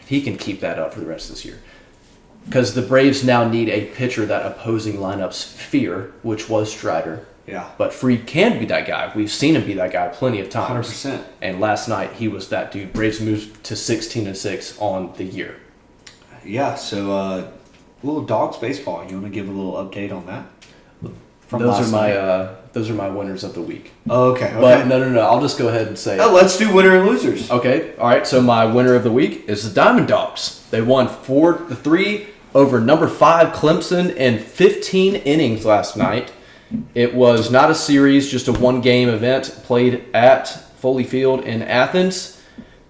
keep that up for the rest of this year. Because the Braves now need a pitcher that opposing lineups fear, which was Strider. Yeah. But Fried can be that guy. We've seen him be that guy plenty of times. 100%. And last night, he was that dude. Braves moved to 16-6 on the year. Yeah, so little Dogs baseball. You want to give a little update on that? Those are my winners of the week. Oh, okay. But no. I'll just go ahead and say. No, let's do winner and losers. Okay. All right. So my winner of the week is the Diamond Dogs. They won 4-3 over number 5 Clemson in 15 innings last night. It was not a series, just a 1-game event played at Foley Field in Athens.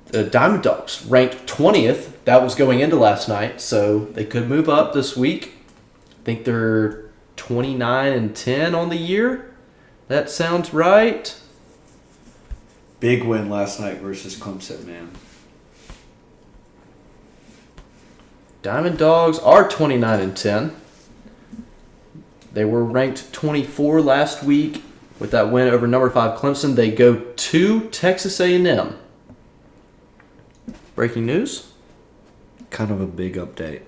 The Diamond Dogs ranked 20th. That was going into last night, so they could move up this week. I think they're 29-10 on the year. That sounds right. Big win last night versus Clemson, man. Diamond Dogs are 29-10. They were ranked 24 last week with that win over number 5 Clemson. They go to Texas A&M. Breaking news? Kind of a big update.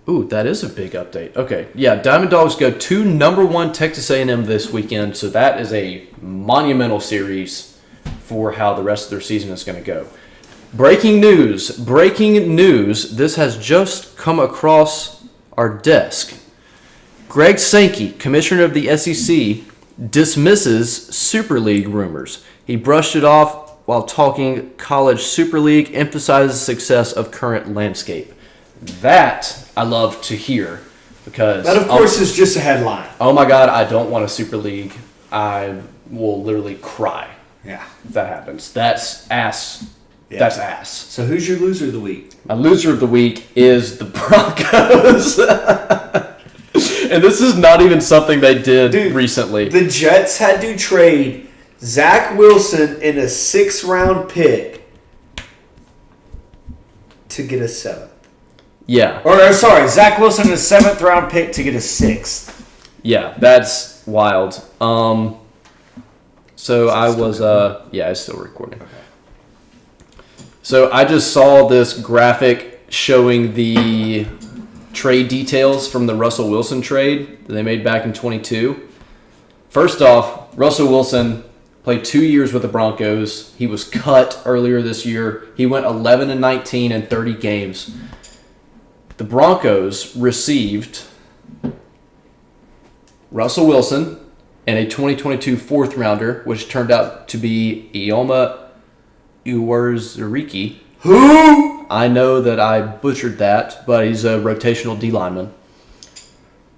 Ooh, that is a big update. Okay, yeah, Diamond Dogs go to number 1 Texas A&M this weekend, so that is a monumental series for how the rest of their season is going to go. Breaking news. This has just come across our desk. Greg Sankey, commissioner of the SEC, dismisses Super League rumors. He brushed it off while talking college Super League, emphasizes the success of current landscape. That I love to hear because that, of course, is just a headline. Oh my God, I don't want a Super League. I will literally cry. Yeah, if that happens. That's ass. Yeah. That's ass. So who's your loser of the week? My loser of the week is the Broncos. And this is not even something they did recently. The Jets had to trade Zach Wilson in a 6th-round pick to get a 7th. Yeah. Or sorry, Zach Wilson in a 7th-round pick to get a 6th. Yeah, that's wild. So I was, it's still recording. Okay. So I just saw this graphic showing the trade details from the Russell Wilson trade that they made back in 22. First off, Russell Wilson played 2 years with the Broncos. He was cut earlier this year. He went 11-19 in 30 games. The Broncos received Russell Wilson and a 2022 4th rounder, which turned out to be Ioma Uwarzuriki. Who? I know that I butchered that, but he's a rotational D lineman.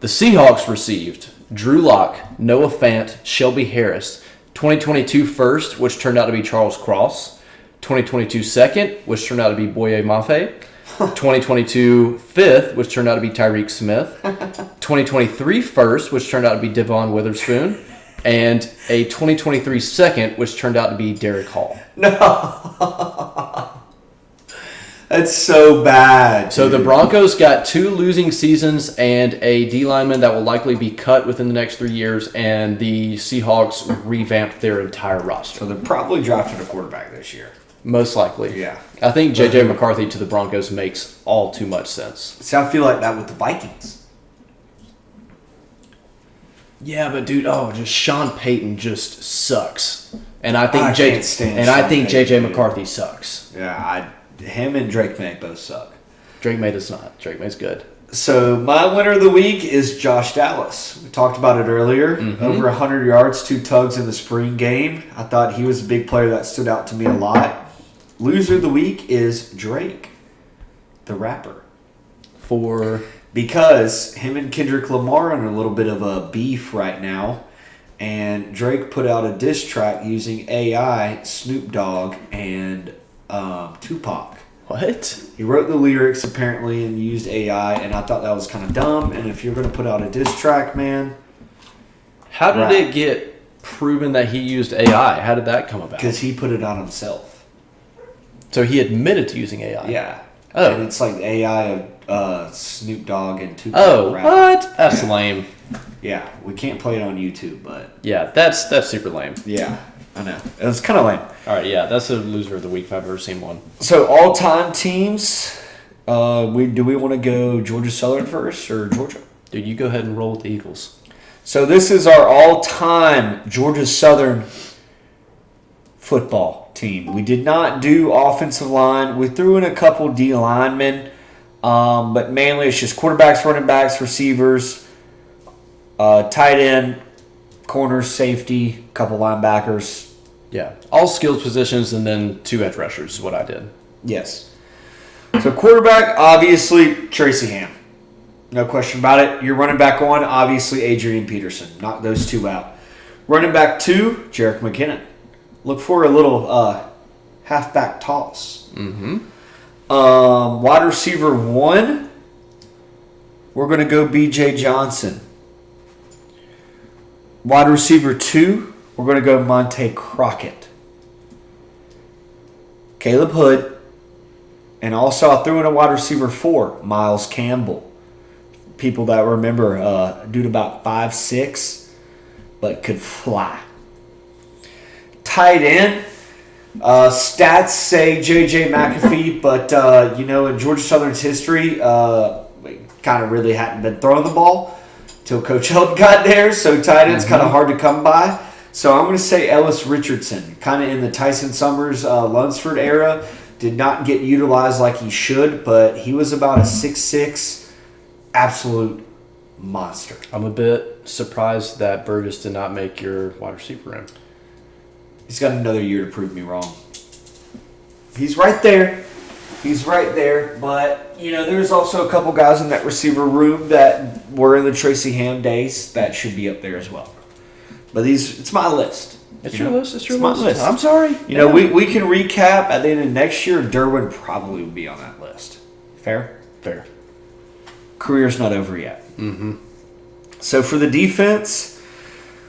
The Seahawks received Drew Lock, Noah Fant, Shelby Harris, 2022 first, which turned out to be Charles Cross, 2022 second, which turned out to be Boye Mafe, 2022 fifth, which turned out to be Tyreek Smith, 2023 first, which turned out to be Devon Witherspoon, and a 2023 second, which turned out to be Derek Hall. No. That's so bad. Dude. So the Broncos got 2 losing seasons and a D lineman that will likely be cut within the next 3 years, and the Seahawks revamped their entire roster. So they're probably drafting a quarterback this year. Most likely. Yeah. I think J.J. McCarthy to the Broncos makes all too much sense. See, I feel like that with the Vikings. Yeah, but dude, just Sean Payton just sucks. And I think J.J. McCarthy sucks. Yeah, him and Drake May both suck. Drake May does not. Drake May's good. So my winner of the week is Josh Dallas. We talked about it earlier. Mm-hmm. Over 100 yards, 2 tugs in the spring game. I thought he was a big player that stood out to me a lot. loser of the week is Drake, the rapper. Because him and Kendrick Lamar are in a little bit of a beef right now. And Drake put out a diss track using AI, Snoop Dogg, and Tupac. What? He wrote the lyrics apparently and used AI, and I thought that was kind of dumb. And if you're going to put out a diss track, man. How did it get proven that he used AI? How did that come about? Because he put it on himself. So he admitted to using AI? Yeah. Oh. And it's like AI of Snoop Dogg and Tupac. Oh, rapping. what? That's lame. Yeah, we can't play it on YouTube, but... Yeah, that's super lame. Yeah, I know. It was kind of lame. All right, yeah, that's a loser of the week if I've ever seen one. So, all-time teams, do we want to go Georgia Southern first or Georgia? Dude, you go ahead and roll with the Eagles. So, this is our all-time Georgia Southern football team. We did not do offensive line. We threw in a couple D linemen, but mainly it's just quarterbacks, running backs, receivers, tight end, corners, safety, couple linebackers. Yeah, all skills positions and then 2 edge rushers is what I did. Yes. So quarterback, obviously Tracy Ham. No question about it. Your running back 1, obviously Adrian Peterson. Knock those 2 out. Running back 2, Jerick McKinnon. Look for a little halfback toss. Mm-hmm. Wide receiver 1, we're going to go B.J. Johnson. Wide receiver 2, we're going to go Monte Crockett. Caleb Hood. And also I threw in a wide receiver 4, Miles Campbell. People that remember, dude about 5'6", but could fly. Tight end, stats say J.J. McAfee, but, in Georgia Southern's history, we kind of really hadn't been throwing the ball till Coach Held got there, so tight end's kind of hard to come by. So I'm going to say Ellis Richardson, kind of in the Tyson Summers, Lunsford era. Did not get utilized like he should, but he was about a 6'6", absolute monster. I'm a bit surprised that Burgess did not make your wide receiver room. He's got another year to prove me wrong. He's right there. But, there's also a couple guys in that receiver room that were in the Tracy Ham days that should be up there as well. But it's my list. It's your list. It's my list. I'm sorry. We can recap at the end of next year. Derwin probably would be on that list. Fair? Fair. Career's not over yet. Mm-hmm. So for the defense,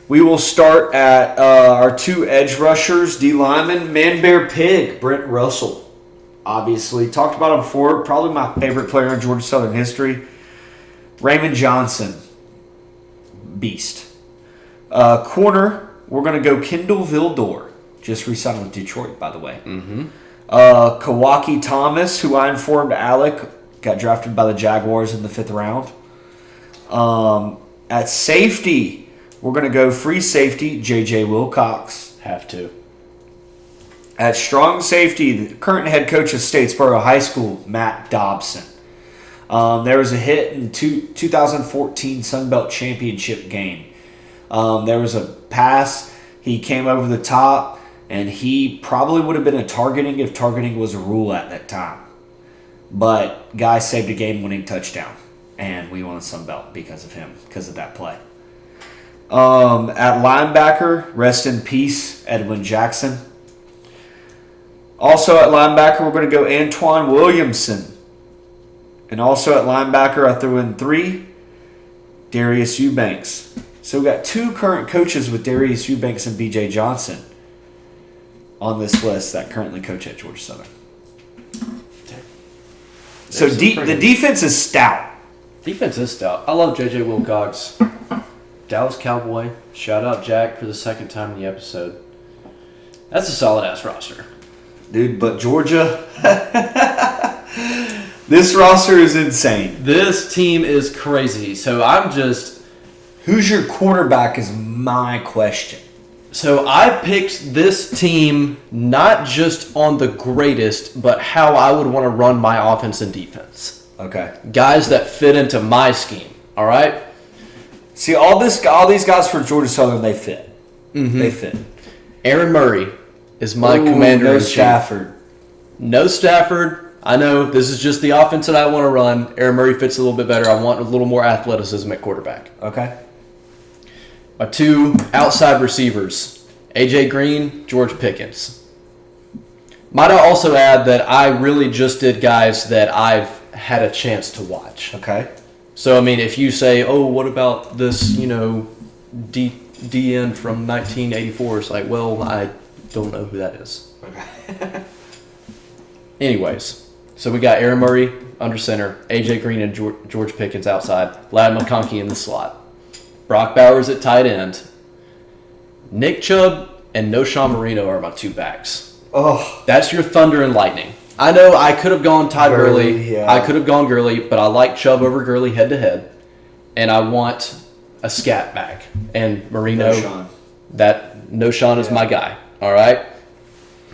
we will start at our 2 edge rushers, D lineman, Man Bear Pig, Brent Russell. Obviously, talked about him before. Probably my favorite player in Georgia Southern history. Raymond Johnson, beast. Corner, we're going to go Kendall Vildor. Just re-signed with Detroit, by the way. Mm-hmm. Kawaki Thomas, who I informed Alec, got drafted by the Jaguars in the 5th round. At safety, we're going to go free safety, J.J. Wilcox. Have to. At strong safety, the current head coach of Statesboro High School, Matt Dobson. There was a hit in 2014 Sun Belt Championship game. There was a pass. He came over the top, and he probably would have been a targeting if targeting was a rule at that time. But guy saved a game-winning touchdown, and we won the Sun Belt because of him, because of that play. At linebacker, rest in peace, Edwin Jackson. Also at linebacker, we're going to go Antoine Williamson. And also at linebacker, I threw in 3, Darius Eubanks. So we got 2 current coaches with Darius Eubanks and B.J. Johnson on this list that currently coach at Georgia Southern. So the defense is stout. Defense is stout. I love J.J. Wilcox. Dallas Cowboy. Shout out Jack for the 2nd time in the episode. That's a solid-ass roster. Dude, but Georgia, this roster is insane. This team is crazy. So I'm just... Who's your quarterback is my question. So I picked this team not just on the greatest, but how I would want to run my offense and defense. Okay. Guys that fit into my scheme. All right? See, all these guys for Georgia Southern, they fit. Mm-hmm. They fit. Aaron Murray is my commander-in-chief. Stafford. No Stafford. I know this is just the offense that I want to run. Aaron Murray fits a little bit better. I want a little more athleticism at quarterback. Okay. My 2 outside receivers, A.J. Green, George Pickens. Might I also add that I really just did guys that I've had a chance to watch. Okay. So, I mean, if you say, oh, what about this, DN from 1984? It's like, well, I don't know who that is. Okay. Anyways, so we got Aaron Murray under center, A.J. Green and George Pickens outside, Ladd McConkey in the slot, Brock Bowers at tight end, Nick Chubb and Noshawn Marino are my 2 backs. Oh. That's your thunder and lightning. I know I could have gone Todd Gurley. Yeah. I could have gone Gurley, but I like Chubb over Gurley head to head, and I want a scat back. And Marino, Noshawn is my guy. All right,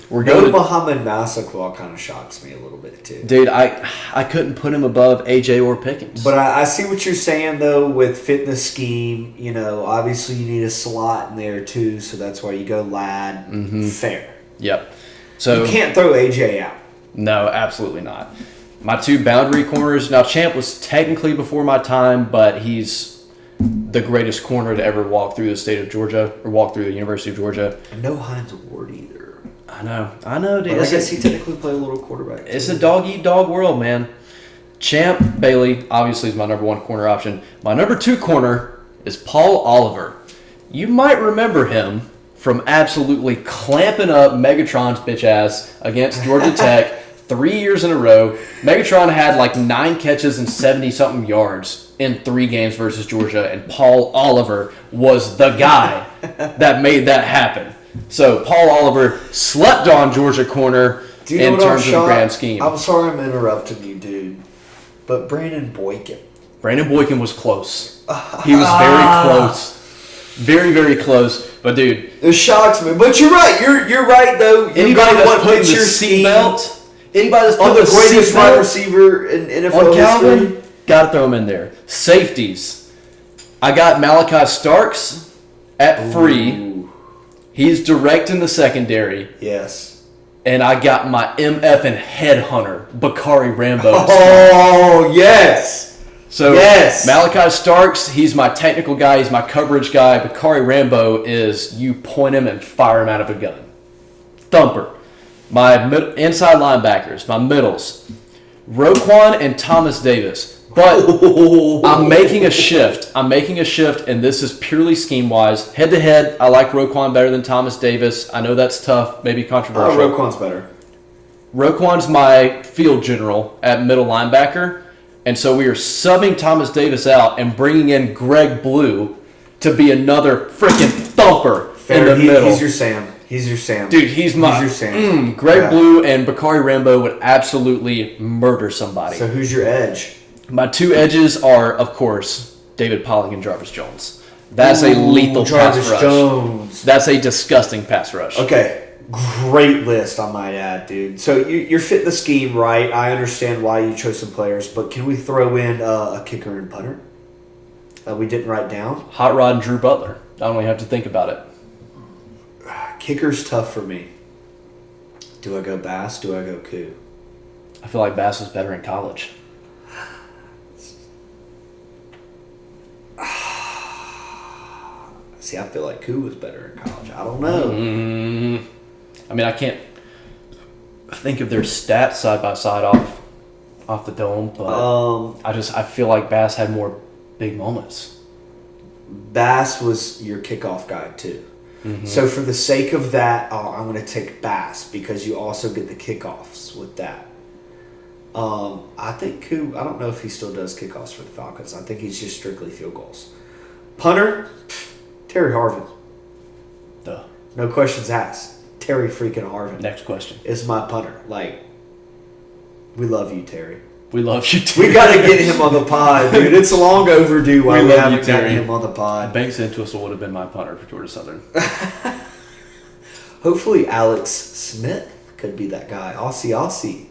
we're going to Muhammad Massaquoi kind of shocks me a little bit too. Dude, I couldn't put him above AJ or Pickens. But I see what you're saying though with fitness scheme. Obviously you need a slot in there too, so that's why you go Ladd. Mm-hmm. Fair. Yep. So you can't throw AJ out. No, absolutely not. My 2 boundary corners. Now, Champ was technically before my time, but he's the greatest corner to ever walk through the state of Georgia or walk through the University of Georgia. And no Hines Ward either. I know, dude. I guess he technically played a little quarterback. It's a dog-eat-dog world, man. Champ Bailey, obviously, is my number 1 corner option. My number 2 corner is Paul Oliver. You might remember him from absolutely clamping up Megatron's bitch ass against Georgia Tech 3 years in a row. Megatron had like 9 catches and 70-something yards in 3 games versus Georgia, and Paul Oliver was the guy that made that happen. So Paul Oliver slept on Georgia corner in terms of the grand scheme. I'm sorry I'm interrupting you, dude, but Brandon Boykin was close. He was very close. Very, very close. But, dude. It shocks me. But you're right. You're right, though. Anybody that's putting the seatbelt, anybody that's putting the greatest wide receiver in NFL history, got to throw him in there. Safeties. I got Malachi Starks at free. He's direct in the secondary. Yes. And I got my MF and headhunter, Bakari Rambo. Oh, yes. So, Malachi Starks, he's my technical guy. He's my coverage guy. Bakari Rambo is you point him and fire him out of a gun. Thumper. My inside linebackers, my middles, Roquan and Thomas Davis. But I'm making a shift. And this is purely scheme-wise. Head-to-head, I like Roquan better than Thomas Davis. I know that's tough, maybe controversial. Roquan's better. Roquan's my field general at middle linebacker. And so we are subbing Thomas Davis out and bringing in Greg Blue to be another freaking thumper in the middle. He's your Sam. Dude, he's your Sam. Greg Blue and Bakari Rambo would absolutely murder somebody. So who's your edge? My 2 edges are, of course, David Pollock and Jarvis Jones. That's a lethal pass rush. Jones. That's a disgusting pass rush. Okay. Great list, I might add, dude. So you're fitting the scheme right. I understand why you chose some players, but can we throw in a kicker and punter that we didn't write down? Hot Rod and Drew Butler. I don't even have to think about it. Kicker's tough for me. Do I go Bass? Do I go Koo? I feel like Bass was better in college. See, I feel like Koo was better in college. I don't know. I mean, I can't think of their stats side by side off the dome, but I feel like Bass had more big moments. Bass was your kickoff guy too. Mm-hmm. So for the sake of that, I'm going to take Bass because you also get the kickoffs with that. I think Koo, I don't know if he still does kickoffs for the Falcons. I think he's just strictly field goals. Punter, Terry Harvin. Duh. No questions asked. Terry freaking Harvin. Next question. Is my punter. Like, we love you, Terry. We love you, Terry. We got to get him on the pod, dude. It's long overdue why we haven't gotten him on the pod. Banks Entwistle would have been my punter for Georgia Southern. Hopefully Alex Smith could be that guy. Aussie.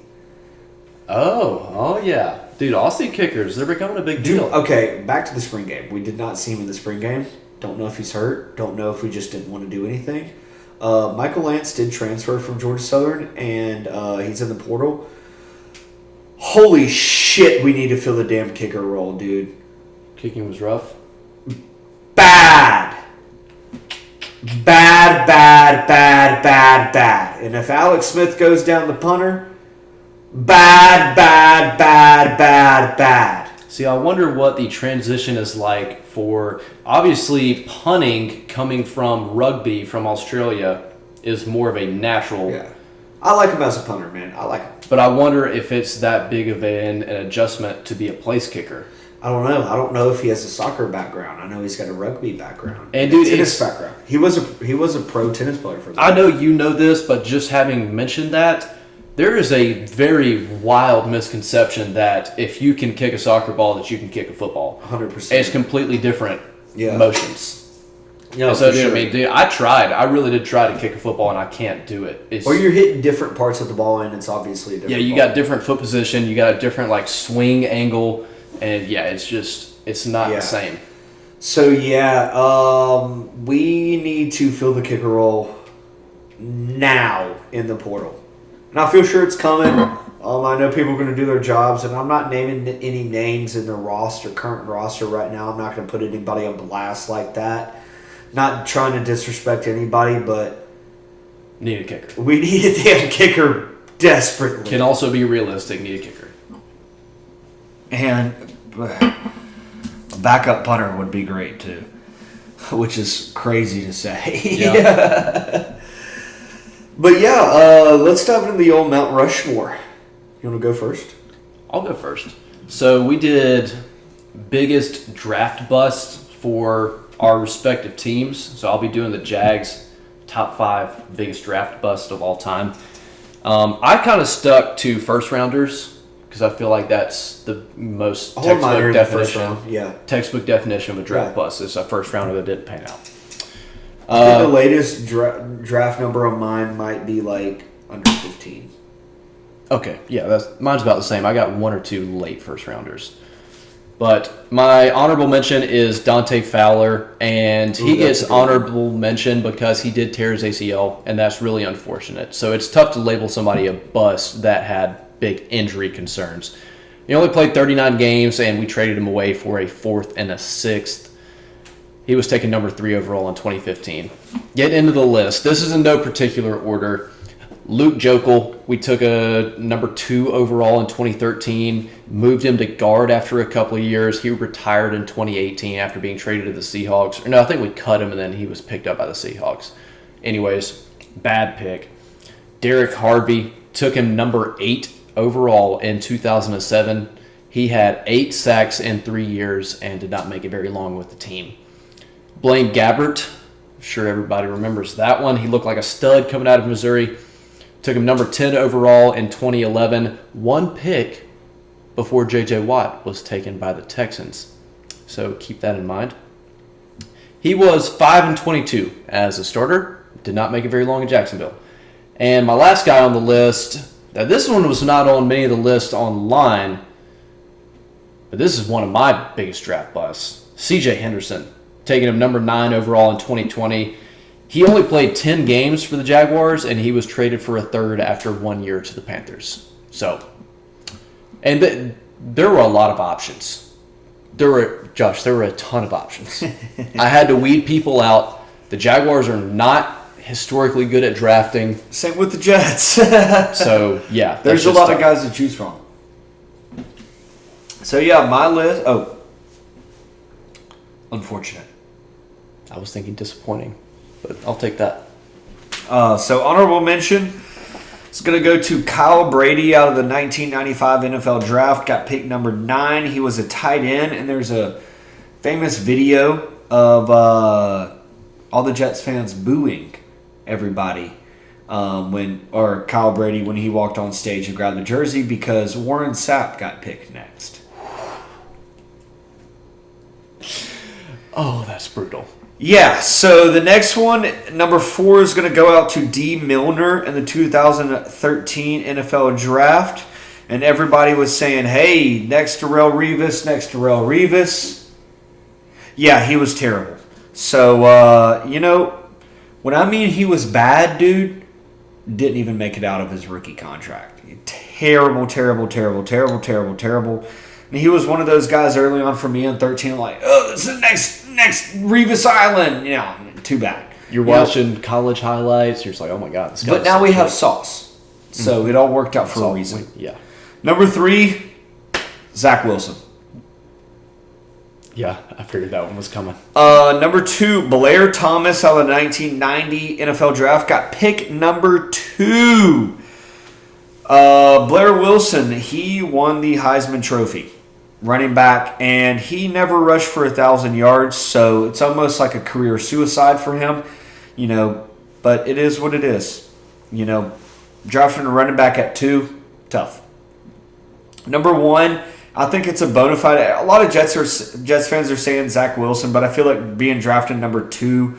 Oh yeah. Dude, Aussie kickers, they're becoming a big deal. Okay, back to the spring game. We did not see him in the spring game. Don't know if he's hurt. Don't know if we just didn't want to do anything. Michael Lance did transfer from Georgia Southern, and he's in the portal. Holy shit, we need to fill the damn kicker role, dude. Kicking was rough. Bad. And if Alex Smith goes down the punter, bad. See, I wonder what the transition is like for, obviously, punting coming from rugby from Australia is more of a natural. Yeah. I like him as a punter, man. I like him. But I wonder if it's that big of an adjustment to be a place kicker. I don't know. I don't know if he has a soccer background. I know he's got a rugby background. And dude, tennis background. He was a pro tennis player for that. I know you know this, but just having mentioned that, there is a very wild misconception that if you can kick a soccer ball, that you can kick a football. 100%. It's completely different motions. No, so, sure. I mean, dude, I tried. I really did try to kick a football, and I can't do it. Or you're hitting different parts of the ball, and it's obviously a different Yeah, you ball. got different foot position. You got a different, like, swing angle. And, yeah, it's not the same. So, we need to fill the kicker role now in the portal. And I feel sure it's coming. I know people are going to do their jobs, and I'm not naming any names in the current roster right now. I'm not going to put anybody on blast like that. Not trying to disrespect anybody, but Need a kicker. we need a damn kicker desperately. Can also be realistic. Need a kicker. And a backup punter would be great too, which is crazy to say. Yeah. But let's dive into the old Mount Rushmore. You want to go first? I'll go first. So we did biggest draft bust for our respective teams. So I'll be doing the Jags top 5 biggest draft bust of all time. I kind of stuck to first rounders because I feel like that's the most textbook definition. Textbook definition of a draft bust is a first rounder that didn't pan out. I think the latest draft number of mine might be like under 15. Okay, yeah, mine's about the same. I got 1 or 2 late first rounders. But my honorable mention is Dante Fowler, and he gets honorable mention because he did tear his ACL, and that's really unfortunate. So it's tough to label somebody a bust that had big injury concerns. He only played 39 games, and we traded him away for a 4th and a 6th. He was taken number 3 overall in 2015. Get into the list. This is in no particular order. Luke Jokel, we took a number 2 overall in 2013, moved him to guard after a couple of years. He retired in 2018 after being traded to the Seahawks. No, I think we cut him and then he was picked up by the Seahawks. Anyways, bad pick. Derek Harvey, took him number 8 overall in 2007. He had 8 sacks in 3 years and did not make it very long with the team. Blaine Gabbert, I'm sure everybody remembers that one. He looked like a stud coming out of Missouri. Took him number 10 overall in 2011. 1 pick before J.J. Watt was taken by the Texans. So keep that in mind. He was 5-22 as a starter. Did not make it very long in Jacksonville. And my last guy on the list, now this one was not on many of the lists online, but this is one of my biggest draft busts. C.J. Henderson, taking him number 9 overall in 2020. He only played 10 games for the Jaguars, and he was traded for a 3rd after 1 year to the Panthers. So, and there were a lot of options. There were a ton of options. I had to weed people out. The Jaguars are not historically good at drafting. Same with the Jets. So, yeah. There's a lot of guys to choose from. So, my list. Oh. Unfortunate. I was thinking disappointing. But I'll take that. So honorable mention is going to go to Kyle Brady out of the 1995 NFL Draft. Got picked number 9. He was a tight end, and there's a famous video of all the Jets fans booing everybody or Kyle Brady when he walked on stage and grabbed the jersey because Warren Sapp got picked next. Oh, that's brutal. Yeah, so the next one, number 4, is going to go out to D. Milner in the 2013 NFL Draft. And everybody was saying, hey, next Darrelle Revis. Yeah, he was terrible. So, When I mean he was bad, dude, didn't even make it out of his rookie contract. Terrible, terrible, terrible, terrible, terrible, terrible. And he was one of those guys early on for me on 13, like, oh, this is the next Revis Island. You know, too bad. You're watching college highlights. You're just like, oh my god. This but now we have Sauce, so it all worked out for a reason. Yeah. Number 3, Zach Wilson. Yeah, I figured that one was coming. Number 2, Blair Thomas out of the 1990 NFL Draft got pick number 2. Blair Wilson, he won the Heisman Trophy, running back, and he never rushed for 1,000 yards, so it's almost like a career suicide for him, you know, but it is what it is. You know, drafting a running back at 2, tough. Number 1, I think it's a bona fide. A lot of Jets fans are saying Zach Wilson, but I feel like being drafted number 2, you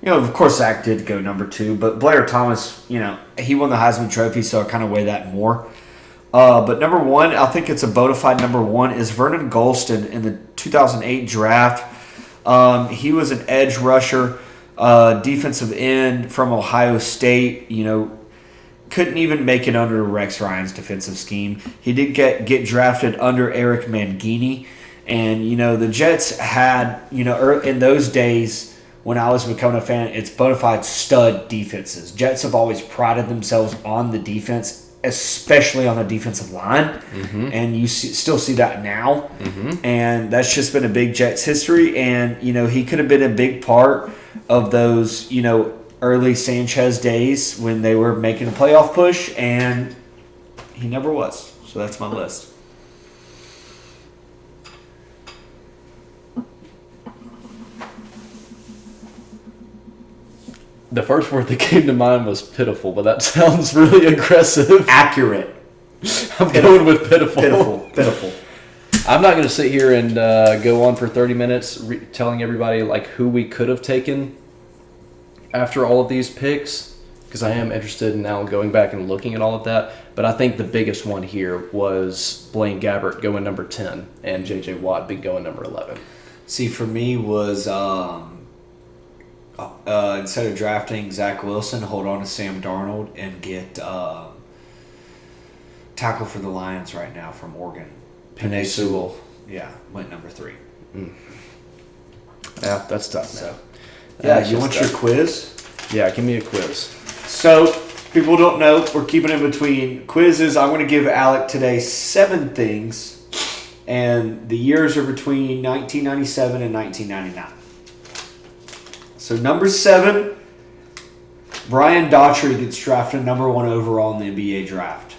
know, of course Zach did go number 2, but Blair Thomas, you know, he won the Heisman Trophy, so I kind of weigh that more. But number 1, I think it's a bona fide number 1, is Vernon Gholston in the 2008 draft. He was an edge rusher, defensive end from Ohio State, you know, couldn't even make it under Rex Ryan's defensive scheme. He did get drafted under Eric Mangini. And, you know, the Jets had, you know, in those days when I was becoming a fan, it's bona fide stud defenses. Jets have always prided themselves on the defense, especially on the defensive line. Mm-hmm. And you still see that now. Mm-hmm. And that's just been a big Jets history. And, you know, he could have been a big part of those, you know, early Sanchez days when they were making a playoff push, and he never was. So that's my list. The first word that came to mind was pitiful, but that sounds really aggressive. Accurate. I'm going with pitiful. Pitiful. I'm not going to sit here and go on for 30 minutes telling everybody like who we could have taken after all of these picks, because I am interested in now going back and looking at all of that. But I think the biggest one here was Blaine Gabbert going number 10 and J.J. Watt being going number 11. See, for me was instead of drafting Zach Wilson, hold on to Sam Darnold and get tackle for the Lions right now from Oregon. Penei Sewell. Yeah, went number 3. Yeah, that's tough, man. So, yeah, you want your quiz? Yeah, give me a quiz. So, people don't know, we're keeping in between quizzes. I'm going to give Alec today 7 things, and the years are between 1997 and 1999. So, number 7, Brian Daughtry gets drafted number 1 overall in the NBA draft.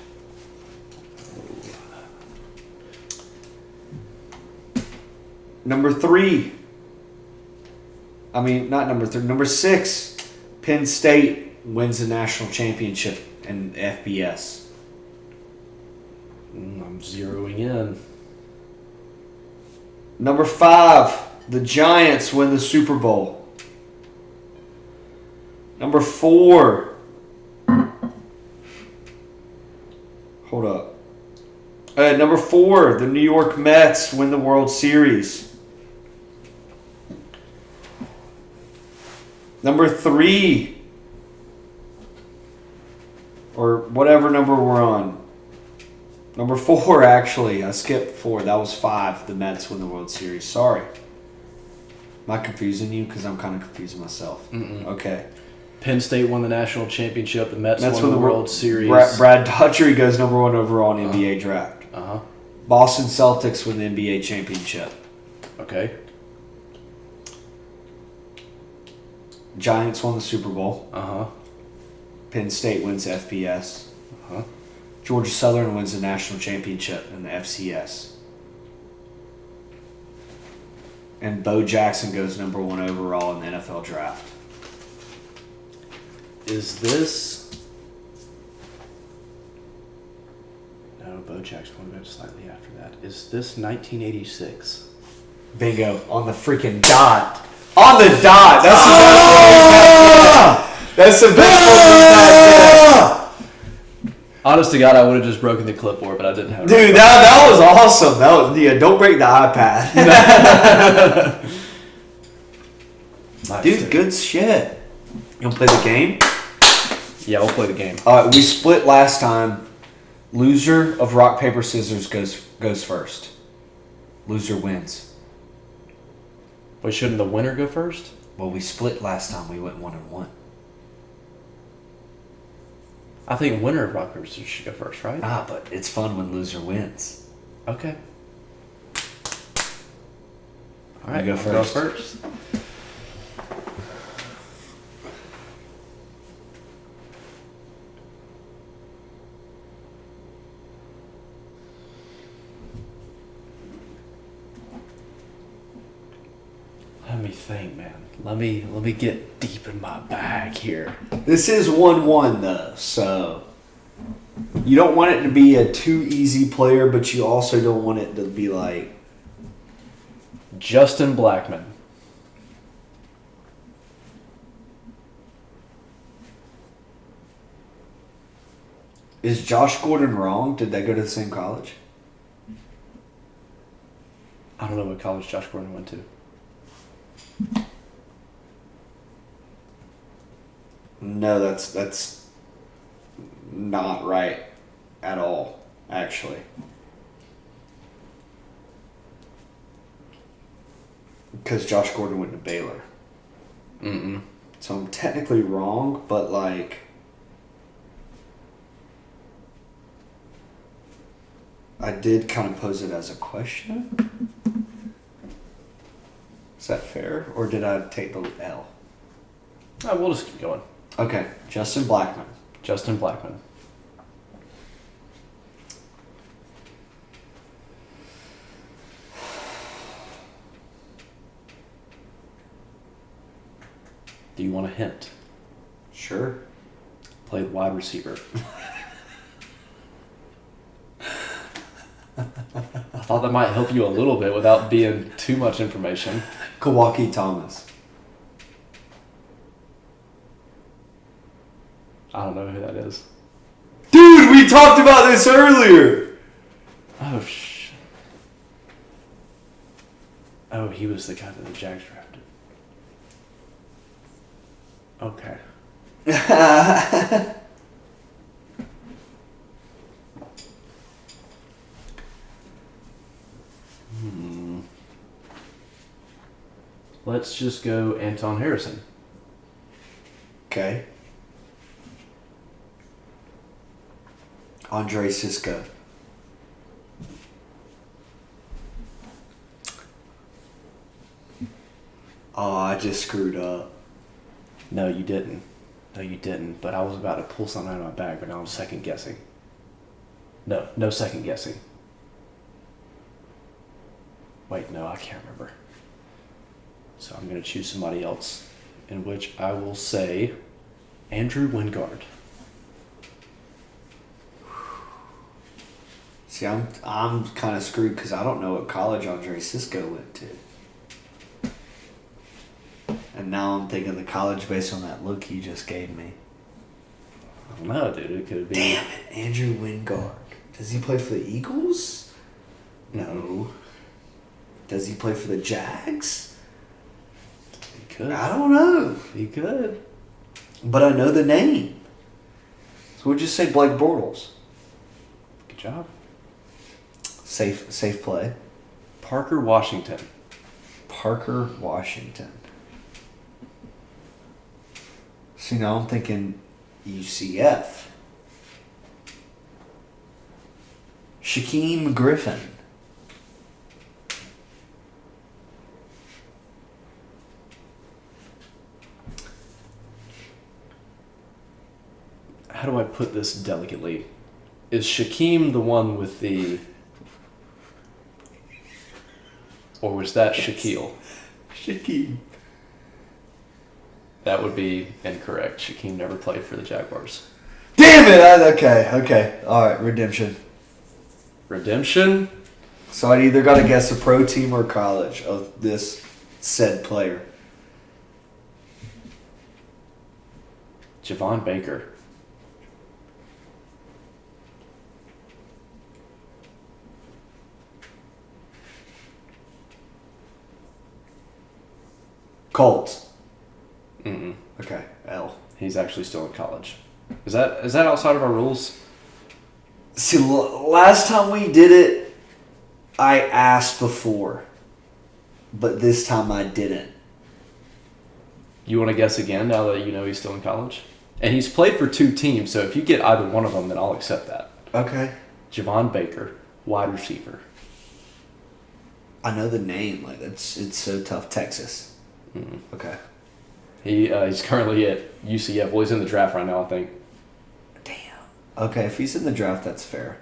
Number 6, Penn State wins the national championship in FBS. I'm zeroing in. Number 5, the Giants win the Super Bowl. Number 4, hold up. Number 4, the New York Mets win the World Series. Number 3, or whatever number we're on. Number 4, actually. I skipped 4. That was 5. The Mets win the World Series. Sorry. Am I confusing you? Because I'm kind of confusing myself. Mm-mm. Okay. Penn State won the national championship. The Mets won the World Series. Brad Daughtry goes number 1 overall in the NBA draft. Uh-huh. Boston Celtics win the NBA championship. Okay. Giants won the Super Bowl. Uh-huh. Penn State wins FBS. Uh-huh. Georgia Southern wins the national championship in the FCS. And Bo Jackson goes number 1 overall in the NFL draft. Is this... No, Bo Jackson would have been slightly after that. Is this 1986? Bingo. On the freaking dot. On the dot! That's the best one. That's the best one. Honest to God, I would have just broken the clipboard, but I didn't have it. Dude, that was awesome. That was, yeah, don't break the iPad. Dude, good shit. You want to play the game? Yeah, we'll play the game. All right, we split last time. Loser of rock, paper, scissors goes first. Loser wins. But shouldn't the winner go first? Well, we split last time. We went 1-1. I think winner of rock, paper, scissors should go first, right? But it's fun when loser wins. Okay. All right, You go I'll first. Go first. Let me think, man. Let me get deep in my bag here. This is 1-1 though, so you don't want it to be a too easy player, but you also don't want it to be like Justin Blackmon. Is Josh Gordon wrong? Did they go to the same college? I don't know what college Josh Gordon went to. No, that's not right at all, actually. Because Josh Gordon went to Baylor. Mm-mm. So I'm technically wrong, but like I did kind of pose it as a question. Is that fair? Or did I take the L? We'll just keep going. Okay, Justin Blackmon. Justin Blackmon. Do you want a hint? Sure. Played wide receiver. I thought that might help you a little bit without being too much information. Kawaki Thomas. I don't know who that is. Dude, we talked about this earlier! Oh, Oh, he was the guy that the Jags drafted. Okay. Let's just go Anton Harrison. Okay. Andre Sisco. Oh, I just screwed up. No, you didn't. No, you didn't. But I was about to pull something out of my bag, but now I'm second guessing. No second guessing. Wait, no, I can't remember. So I'm going to choose somebody else, in which I will say Andrew Wingard. See, I'm kind of screwed because I don't know what college Andre Sisco went to. And now I'm thinking the college based on that look you just gave me. I don't know, dude. It could be. Damn it, Andrew Wingard. Does he play for the Eagles? No. Does he play for the Jags? He could. I don't know. He could. But I know the name. So we'll just say Blake Bortles. Good job. Safe play. Parker Washington. Parker Washington. See, now I'm thinking UCF. Shaquem Griffin. How do I put this delicately? Is Shaquem the one with the... Or was that Shaquille? Shaquem. That would be incorrect. Shaquem never played for the Jaguars. Damn it! Okay. Alright, redemption. Redemption? So I'd either got to guess a pro team or college of this said player. Javon Baker. Colts. Mm-mm. Okay, L. He's actually still in college. Is that outside of our rules? See, last time we did it, I asked before, but this time I didn't. You want to guess again now that you know he's still in college? And he's played for 2 teams, so if you get either one of them, then I'll accept that. Okay. Javon Baker, wide receiver. I know the name. Like it's so tough. Texas. Mm-mm. Okay. He's currently at UCF. Well, he's in the draft right now, I think. Damn. Okay, if he's in the draft, that's fair.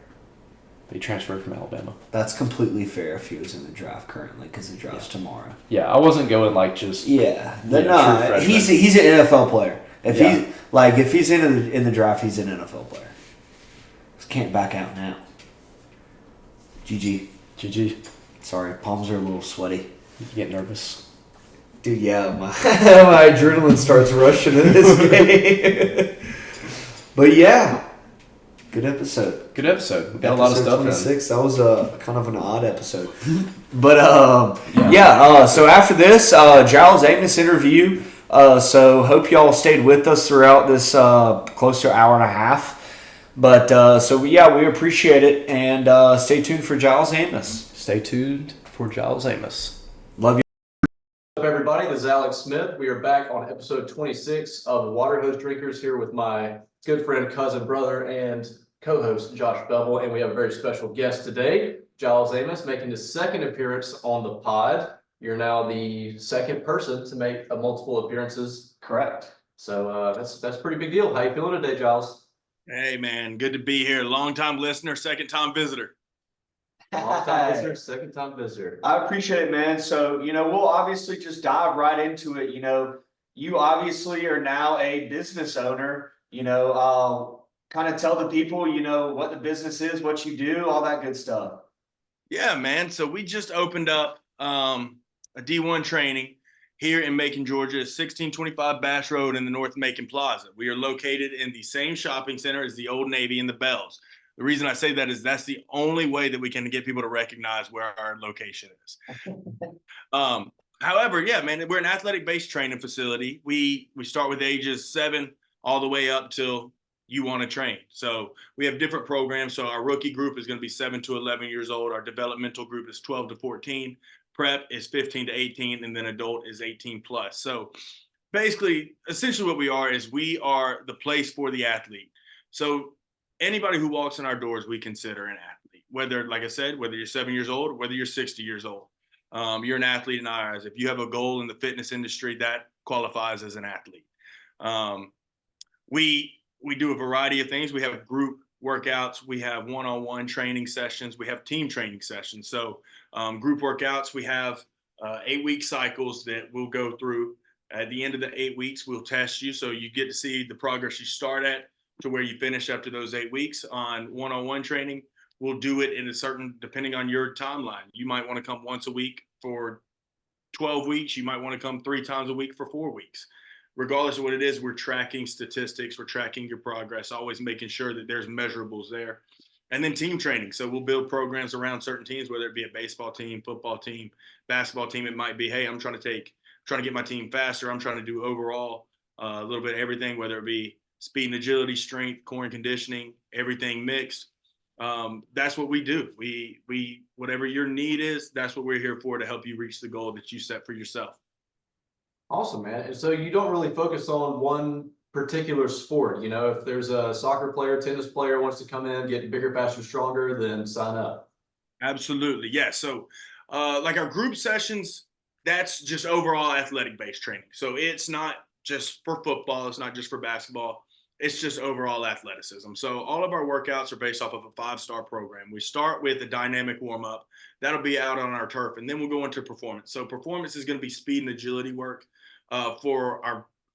He transferred from Alabama. That's completely fair if he was in the draft currently, because the draft's tomorrow. Yeah, I wasn't going like just No, he's an NFL player. If he's in the draft, he's an NFL player. Just can't back out now. GG. Sorry, palms are a little sweaty. You get nervous. Dude, yeah, my adrenaline starts rushing in this game. But yeah, good episode. We got a lot of stuff 26, in. That was a kind of an odd episode. But so after this, Giles Amos interview. So hope y'all stayed with us throughout this close to an hour and a half. But we appreciate it, and stay tuned for Giles Amos. Stay tuned for Giles Amos. Love you. What's up, everybody? This is Alex Smith. We are back on episode 26 of the Water Hose Drinkers here with my good friend, cousin, brother, and co-host Josh Bevel, and we have a very special guest today, Giles Amos, making his second appearance on the pod. You're now the second person to make multiple appearances correct. So that's a pretty big deal. How you feeling today, Giles? Hey, man. Good to be here. Long-time listener, second-time visitor. Long-time visitor, second-time visitor. I appreciate it, man. So, we'll obviously just dive right into it. You obviously are now a business owner. Kind of tell the people, what the business is, what you do, all that good stuff. Yeah, man. So we just opened up a D1 training here in Macon, Georgia, 1625 Bass Road in the North Macon Plaza. We are located in the same shopping center as the Old Navy and the Bells. The reason I say that is that's the only way that we can get people to recognize where our location is. However, yeah, man, we're an athletic-based training facility. We start with ages 7 all the way up till you want to train. So we have different programs. So our rookie group is going to be 7 to 11 years old. Our developmental group is 12 to 14. Prep is 15 to 18, and then adult is 18 plus. So basically, essentially what we are the place for the athlete. So anybody who walks in our doors, we consider an athlete. Whether, like I said, whether you're 7 years old, or whether you're 60 years old, you're an athlete in our eyes. If you have a goal in the fitness industry, that qualifies as an athlete. We do a variety of things. We have group workouts. We have one-on-one training sessions. We have team training sessions. So group workouts, we have 8-week cycles that we'll go through. At the end of the 8 weeks, we'll test you. So you get to see the progress you start at to where you finish after those 8 weeks. On one-on-one training, we'll do it in a certain, depending on your timeline. You might want to come once a week for 12 weeks. You might want to come 3 times a week for 4 weeks. Regardless of what it is, we're tracking statistics, we're tracking your progress, always making sure that there's measurables there. And then team training. So we'll build programs around certain teams, whether it be a baseball team, football team, basketball team. It might be, hey, I'm trying to get my team faster. I'm trying to do overall a little bit of everything, whether it be speed and agility, strength, core and conditioning, everything mixed. That's what we do. We whatever your need is, that's what we're here for, to help you reach the goal that you set for yourself. Awesome, man. And so you don't really focus on one particular sport. If there's a soccer player, tennis player wants to come in, get bigger, faster, stronger, then sign up. Absolutely. Yeah. So like our group sessions, that's just overall athletic based training. So it's not just for football. It's not just for basketball. It's just overall athleticism. So all of our workouts are based off of a 5-star program. We start with a dynamic warm up. That'll be out on our turf, and then we'll go into performance. So performance is going to be speed and agility work. For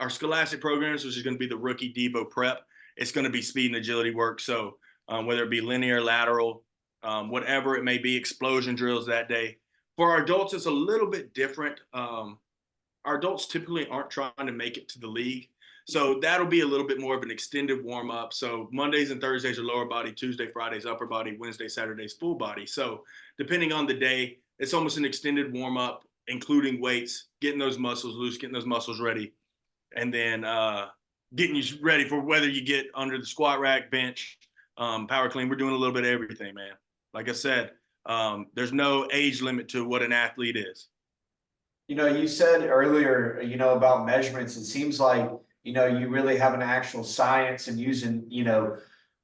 our scholastic programs, which is going to be the rookie Devo prep, it's going to be speed and agility work. So whether it be linear, lateral, whatever it may be, explosion drills that day. For our adults, it's a little bit different. Our adults typically aren't trying to make it to the league. So that'll be a little bit more of an extended warm up. So Mondays and Thursdays are lower body, Tuesday, Fridays, upper body, Wednesday, Saturdays, full body. So depending on the day, it's almost an extended warm up, including weights, getting those muscles loose, getting those muscles ready and then getting you ready for whether you get under the squat rack, bench, power clean. We're doing a little bit of everything, man. Like I said, there's no age limit to what an athlete is. You said earlier, about measurements. It seems like, you really have an actual science and using,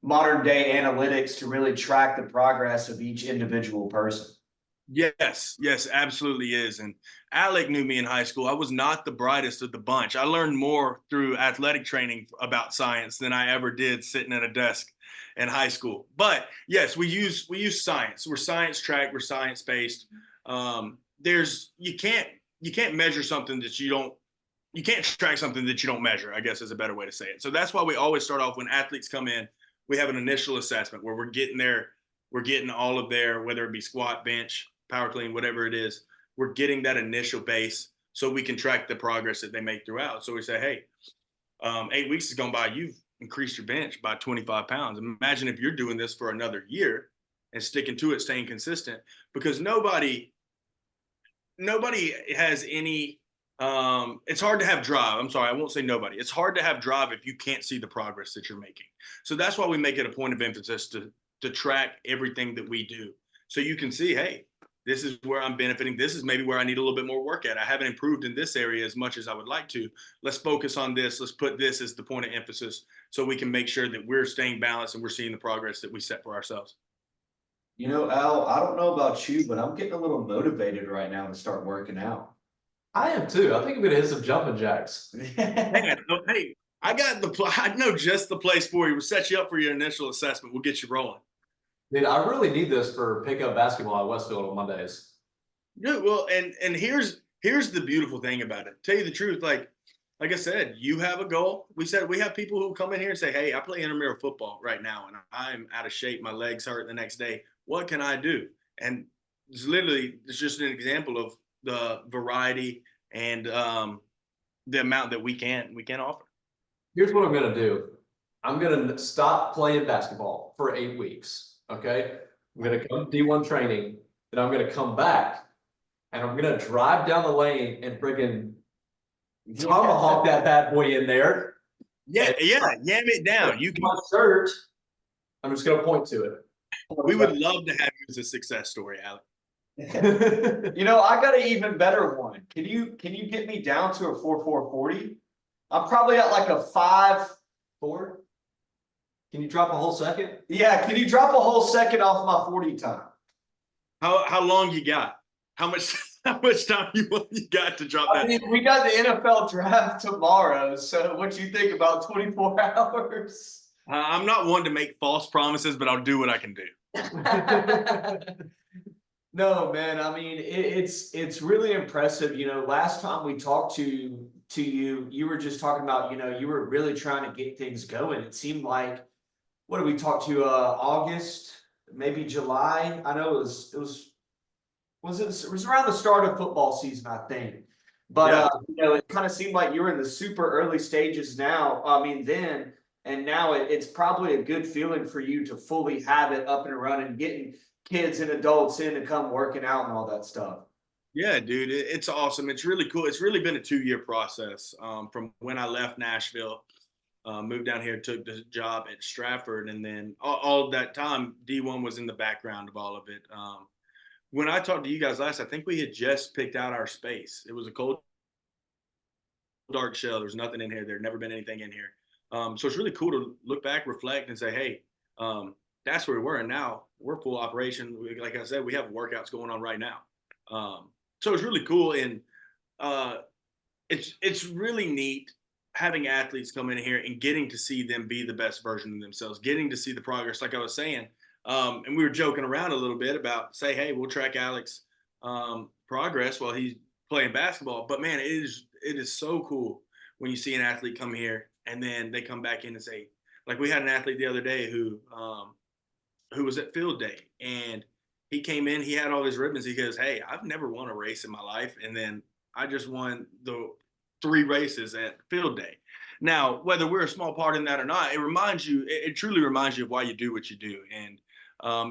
modern day analytics to really track the progress of each individual person. Yes, absolutely is. And Alec knew me in high school. I was not the brightest of the bunch. I learned more through athletic training about science than I ever did sitting at a desk in high school. But yes, we use science. We're science tracked. We're science based. You can't measure something that you can't track something that you don't measure, I guess is a better way to say it. So that's why we always start off when athletes come in, we have an initial assessment where we're getting all of their, whether it be squat, bench, power clean, whatever it is, we're getting that initial base so we can track the progress that they make throughout. So we say, hey, 8 weeks has gone by, you've increased your bench by 25 pounds. Imagine if you're doing this for another year and sticking to it, staying consistent, because nobody has any, it's hard to have drive. I'm sorry, I won't say nobody. It's hard to have drive if you can't see the progress that you're making. So that's why we make it a point of emphasis to track everything that we do. So you can see, hey, this is where I'm benefiting. This is maybe where I need a little bit more work at. I haven't improved in this area as much as I would like to. Let's focus on this. Let's put this as the point of emphasis so we can make sure that we're staying balanced and we're seeing the progress that we set for ourselves. Al, I don't know about you, but I'm getting a little motivated right now to start working out. I am too. I think I'm gonna hit some jumping jacks. Hey, I know just the place for you. We'll set you up for your initial assessment. We'll get you rolling. Dude, I really need this for pickup basketball at Westfield on Mondays. Good. Well, and here's the beautiful thing about it. Tell you the truth, like I said, you have a goal. We have people who come in here and say, hey, I play intramural football right now and I'm out of shape. My legs hurt the next day. What can I do? And it's just an example of the variety and the amount that we can offer. Here's what I'm gonna do. I'm gonna stop playing basketball for 8 weeks. Okay, I'm gonna come D1 training, then I'm gonna come back, and I'm gonna drive down the lane and friggin' tomahawk that bad boy in there. Yeah, yam it down. You can. My shirt. I'm just gonna point to it. We would love to have you as a success story, Alec. I got an even better one. Can you get me down to a 4.440? I'm probably at like a 5.4. Can you drop a whole second? Yeah, can you drop a whole second off my 40 time? How long you got? How much time you got to drop that? I mean, we got the NFL draft tomorrow, so what you think about 24 hours? I'm not one to make false promises, but I'll do what I can do. No, man. I mean, it's really impressive. Last time we talked to you, you were just talking about, you were really trying to get things going. It seemed like, what did we talk to? August, maybe July. I know it was around the start of football season, I think. But Yeah. it kind of seemed like you were in the super early stages now. I mean, then and now it's probably a good feeling for you to fully have it up and running, getting kids and adults in to come working out and all that stuff. Yeah, dude, it's awesome. It's really cool. It's really been a 2-year process from when I left Nashville, moved down here, took the job at Stratford, and then all of that time, D1 was in the background of all of it. When I talked to you guys last, I think we had just picked out our space. It was a cold, dark shell. There's nothing in here. There'd never been anything in here. So it's really cool to look back, reflect, and say, hey, that's where we were. And now we're full operation. Like I said, we have workouts going on right now. So it's really cool. And it's really neat having athletes come in here and getting to see them be the best version of themselves, getting to see the progress, like I was saying. And we were joking around a little bit about, say, hey, we'll track Alec's progress while he's playing basketball. But man, it is so cool when you see an athlete come here and then they come back in and say, like we had an athlete the other day who was at field day, and he came in, he had all his ribbons. He goes, hey, I've never won a race in my life. And then I just won the 3 races at field day. Now, whether we're a small part in that or not, it truly reminds you of why you do what you do. And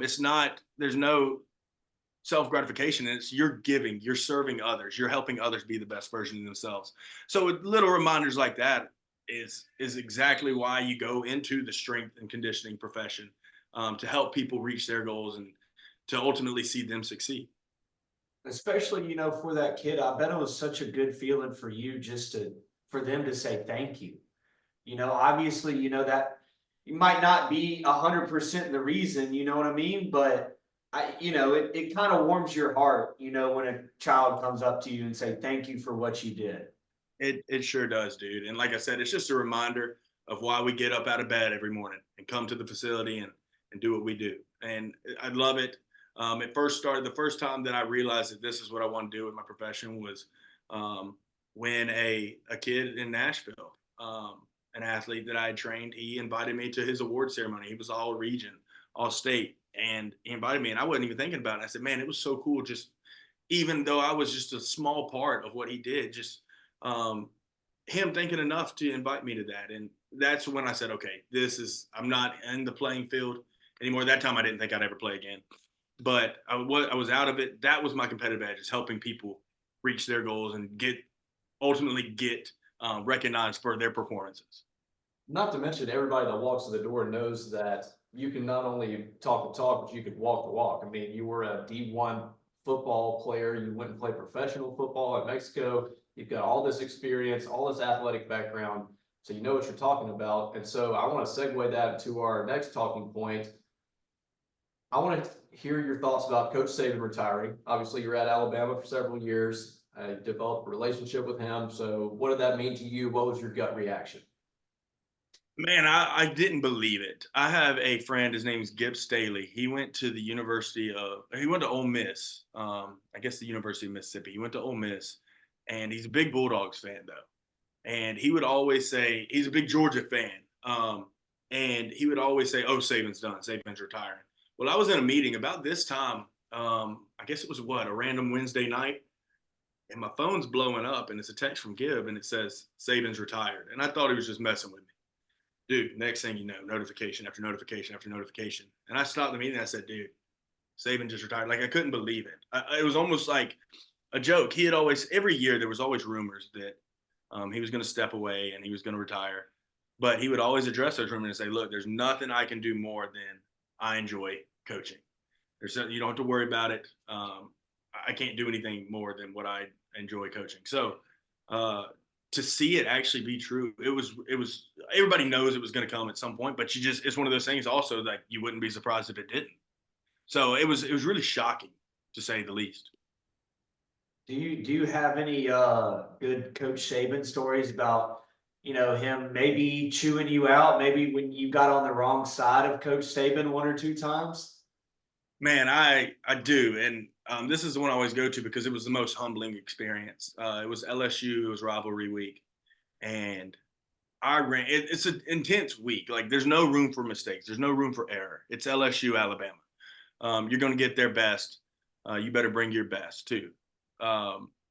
it's not, there's no self-gratification, and it's you're giving, you're serving others, you're helping others be the best version of themselves. So with little reminders like that is exactly why you go into the strength and conditioning profession, to help people reach their goals and to ultimately see them succeed. Especially, for that kid, I bet it was such a good feeling for you just for them to say thank you. Obviously, that you might not be 100% the reason, you know what I mean? But it kind of warms your heart, when a child comes up to you and say, thank you for what you did. It sure does, dude. And like I said, it's just a reminder of why we get up out of bed every morning and come to the facility and do what we do. And I love it. It first started the first time that I realized that this is what I want to do with my profession was when a kid in Nashville, an athlete that I had trained, he invited me to his award ceremony. He was all region, all state, and he invited me, and I wasn't even thinking about it. I said, man, it was so cool. Just even though I was just a small part of what he did, just um, him thinking enough to invite me to that. And that's when I said, okay, I'm not in the playing field anymore. That time I didn't think I'd ever play again, but I was out of it. That was my competitive edge, is helping people reach their goals and ultimately get recognized for their performances. Not to mention, everybody that walks in the door knows that you can not only talk the talk, but you can walk the walk. I mean, you were a D1 football player. You went and played professional football at Mexico. You've got all this experience, all this athletic background, so you know what you're talking about. And so I want to segue that to our next talking point. I want to hear your thoughts about Coach Saban retiring. Obviously, you're at Alabama for several years. I developed a relationship with him. So what did that mean to you? What was your gut reaction? Man, I didn't believe it. I have a friend, his name is Gibb Staley. He went to he went to Ole Miss. I guess the University of Mississippi. He went to Ole Miss, and he's a big Bulldogs fan though. And he would always say he's a big Georgia fan. And he would always say, "Oh, Saban's done. Saban's retiring." Well, I was in a meeting about this time. I guess it was a random Wednesday night, and my phone's blowing up, and it's a text from Gibb, and it says Saban's retired. And I thought he was just messing with me. Dude, next thing you know, notification after notification after notification. And I stopped the meeting and I said, dude, Saban just retired. Like, I couldn't believe it. It was almost like a joke. He had always, every year, there was always rumors that he was going to step away and he was going to retire. But he would always address those rumors and say, look, there's nothing I can do more than I enjoy coaching. You don't have to worry about it. I can't do anything more than what I enjoy coaching. So, to see it actually be true, it was everybody knows it was going to come at some point, but it's one of those things also that you wouldn't be surprised if it didn't. So it was really shocking, to say the least. Do you have any good Coach Saban stories about him maybe chewing you out, maybe when you got on the wrong side of Coach Saban one or two times? Man, I do, and this is the one I always go to because it was the most humbling experience. It was LSU, it was rivalry week, and it's an intense week. Like, there's no room for mistakes, there's no room for error. It's LSU, Alabama. You're going to get their best. You better bring your best too.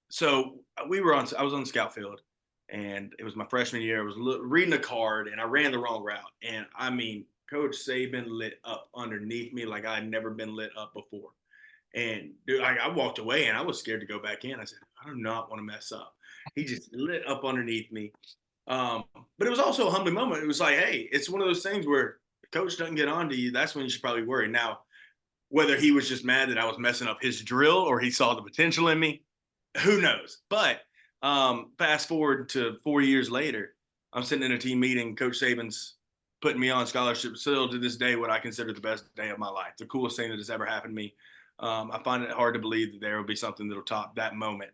So I was on the scout field, and it was my freshman year. I was reading a card, and I ran the wrong route, and I mean, Coach Saban lit up underneath me like I had never been lit up before. And dude, I walked away and I was scared to go back in. I said, I do not want to mess up. He just lit up underneath me. But it was also a humbling moment. It was like, hey, it's one of those things where the coach doesn't get on to you. That's when you should probably worry. Now, whether he was just mad that I was messing up his drill or he saw the potential in me, who knows? But fast forward to 4 years later, I'm sitting in a team meeting. Coach Saban's putting me on scholarship. Still to this day, what I consider the best day of my life, the coolest thing that has ever happened to me. I find it hard to believe that there will be something that'll top that moment.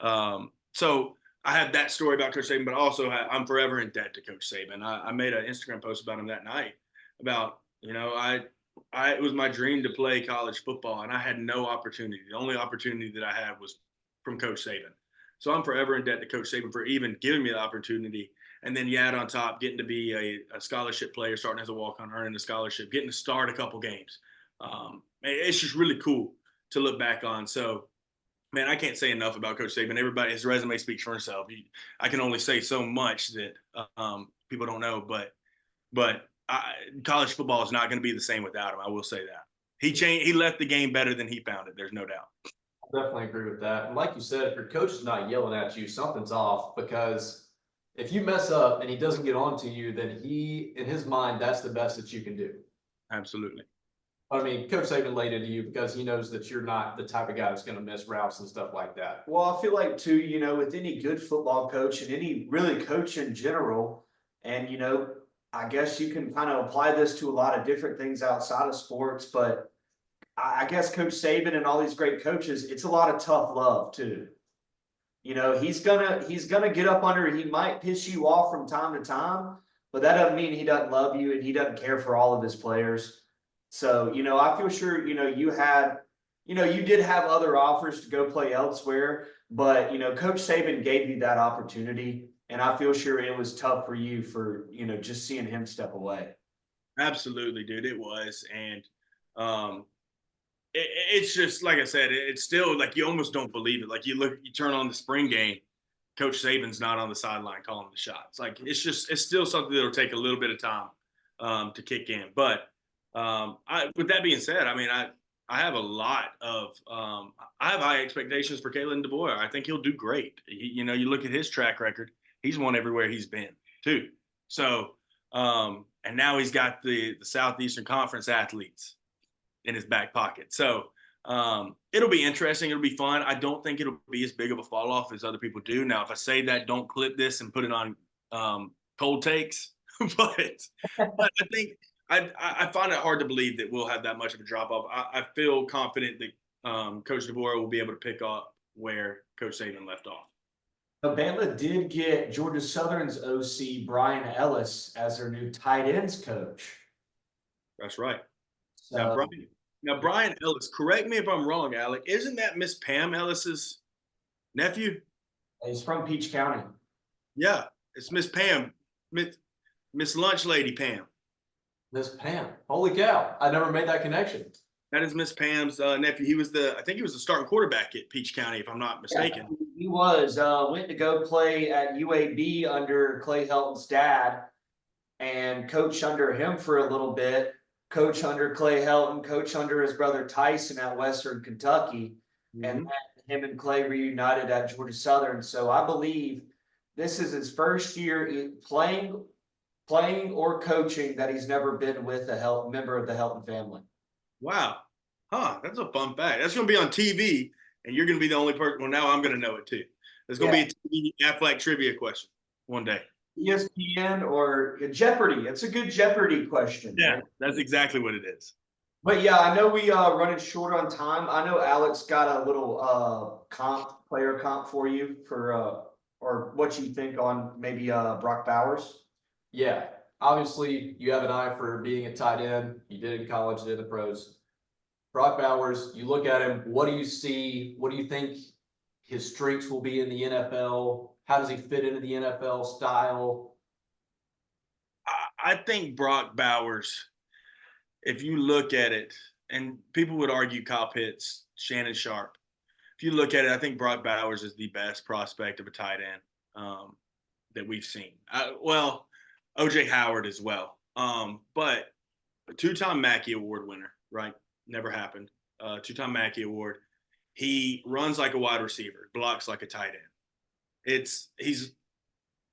So I have that story about Coach Saban, but also I'm forever in debt to Coach Saban. I made an Instagram post about him that night about, it was my dream to play college football, and I had no opportunity. The only opportunity that I had was from Coach Saban. So I'm forever in debt to Coach Saban for even giving me the opportunity. And then you add on top getting to be a scholarship player, starting as a walk-on, earning a scholarship, getting to start a couple games. It's just really cool to look back on. So, man, I can't say enough about Coach Saban. His resume speaks for himself. I can only say so much that people don't know, but college football is not going to be the same without him. I will say that. He left the game better than he found it. There's no doubt. I definitely agree with that. And like you said, if your coach is not yelling at you, something's off, because if you mess up and he doesn't get on to you, then in his mind, that's the best that you can do. Absolutely. I mean, Coach Saban laid into you because he knows that you're not the type of guy that's going to miss routes and stuff like that. Well, I feel like too, with any good football coach and any really coach in general, and I guess you can kind of apply this to a lot of different things outside of sports, but I guess Coach Saban and all these great coaches, it's a lot of tough love too. He's gonna get up under, he might piss you off from time to time, but that doesn't mean he doesn't love you and he doesn't care for all of his players. So, I feel sure, you did have other offers to go play elsewhere, but, Coach Saban gave you that opportunity. And I feel sure it was tough for you for, just seeing him step away. Absolutely, dude. It was. And it's just, like I said, it's still like you almost don't believe it. Like you turn on the spring game, Coach Saban's not on the sideline calling the shots. Like it's still something that'll take a little bit of time to kick in. But with that being said, I mean, I have a lot of I have high expectations for Kalen DeBoer. I think he'll do great. You look at his track record; he's won everywhere he's been too. So, and now he's got the Southeastern Conference athletes in his back pocket. So it'll be interesting. It'll be fun. I don't think it'll be as big of a fall off as other people do. Now, if I say that, don't clip this and put it on cold takes. but I think. I find it hard to believe that we'll have that much of a drop off. I feel confident that Coach DeBoer will be able to pick up where Coach Saban left off. Bama did get Georgia Southern's OC Brian Ellis as their new tight ends coach. That's right. So, now Brian Ellis, correct me if I'm wrong, Alec. Isn't that Miss Pam Ellis's nephew? He's from Peach County. Yeah, it's Miss Pam, Miss Lunch Lady Pam. Miss Pam. Holy cow. I never made that connection. That is Miss Pam's nephew. I think he was the starting quarterback at Peach County, if I'm not mistaken. Yeah, he was. Went to go play at UAB under Clay Helton's dad and coach under him for a little bit. Coach under Clay Helton, coach under his brother Tyson at Western Kentucky. Mm-hmm. And then him and Clay reunited at Georgia Southern. So I believe this is his first year playing or coaching that he's never been with a member of the Helton family. Wow. That's a fun fact. That's going to be on TV, and you're going to be the only person. Well, now I'm going to know it too. There's going to be a TV Aflac trivia question one day. ESPN or Jeopardy. It's a good Jeopardy question. Yeah, right? That's exactly what it is. But yeah, I know we running short on time. I know Alex got a little player comp for you for or what you think on maybe Brock Bowers. Yeah, obviously you have an eye for being a tight end. You did in college, did in the pros. Brock Bowers, you look at him, what do you see? What do you think his strengths will be in the NFL? How does he fit into the NFL style? I think Brock Bowers, if you look at it, and people would argue Kyle Pitts, Shannon Sharp. If you look at it, I think Brock Bowers is the best prospect of a tight end that we've seen. O.J. Howard as well. But a two-time Mackey Award winner, right? Never happened. Two-time Mackey Award. He runs like a wide receiver, blocks like a tight end. He's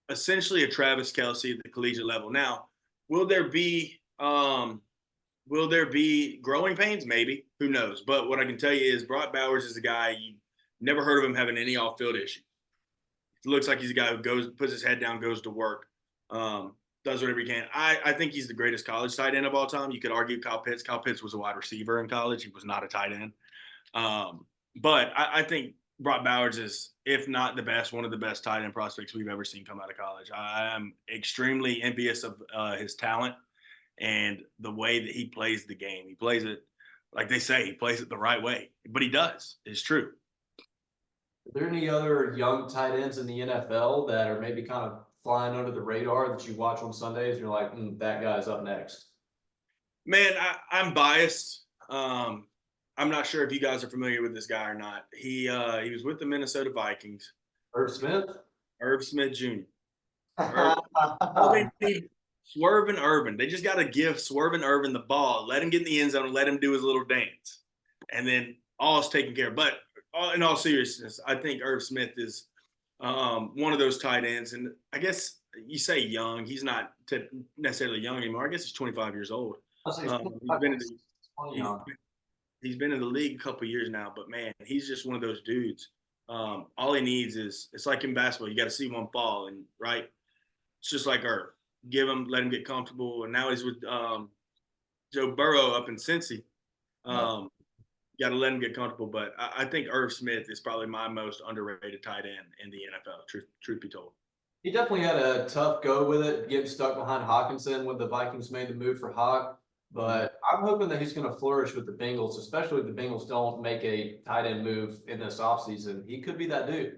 essentially a Travis Kelce at the collegiate level. Now, will there be growing pains? Maybe. Who knows? But what I can tell you is Brock Bowers is a guy you never heard of him having any off-field issues. It looks like he's a guy who puts his head down, goes to work. Does whatever he can. I think he's the greatest college tight end of all time. You could argue Kyle Pitts. Kyle Pitts was a wide receiver in college. He was not a tight end. But I think Brock Bowers is, if not the best, one of the best tight end prospects we've ever seen come out of college. I am extremely envious of his talent and the way that he plays the game. He plays it, like they say, he plays it the right way. But he does. It's true. Are there any other young tight ends in the NFL that are maybe kind of flying under the radar that you watch on Sundays and you're like, that guy's up next? Man, I'm biased. I'm not sure if you guys are familiar with this guy or not. He was with the Minnesota Vikings. Irv Smith? Irv Smith Jr. Swerving Irvin. They just got to give Swerving Irvin the ball, let him get in the end zone, and let him do his little dance, and then all is taken care of. But in all seriousness, I think Irv Smith is one of those tight ends, and I guess you say young. He's not necessarily young anymore. I guess he's 25 years old. He's been in the league a couple of years now, but man, he's just one of those dudes. All he needs is, it's like in basketball, you got to see one fall, and right, it's just like Irv. Give him, let him get comfortable, and now he's with Joe Burrow up in Cincy. Got to let him get comfortable, but I think Irv Smith is probably my most underrated tight end in the NFL. Truth be told, he definitely had a tough go with it, getting stuck behind Hawkinson when the Vikings made the move for Hawk. But I'm hoping that he's going to flourish with the Bengals, especially if the Bengals don't make a tight end move in this offseason. He could be that dude.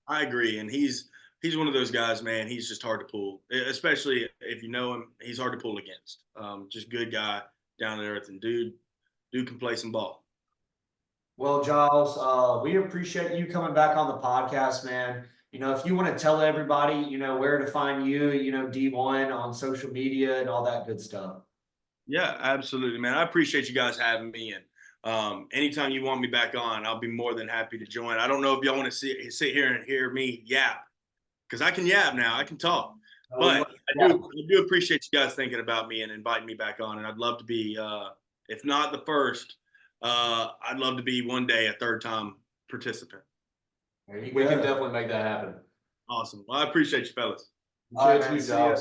I agree, and he's one of those guys, man. He's just hard to pull, especially if you know him. He's hard to pull against. Just good guy, down to earth, and dude can play some ball. Well, Giles, we appreciate you coming back on the podcast, man. If you want to tell everybody, where to find you, D1 on social media and all that good stuff. Yeah, absolutely, man. I appreciate you guys having me, and anytime you want me back on, I'll be more than happy to join. I don't know if y'all want to sit here and hear me yap, because I can yap now. I can talk. But I do appreciate you guys thinking about me and inviting me back on, and I'd love to be, if not the first, I'd love to be one day a third-time participant. We can definitely make that happen. Awesome. Well, I appreciate you, fellas. All right, man. See ya.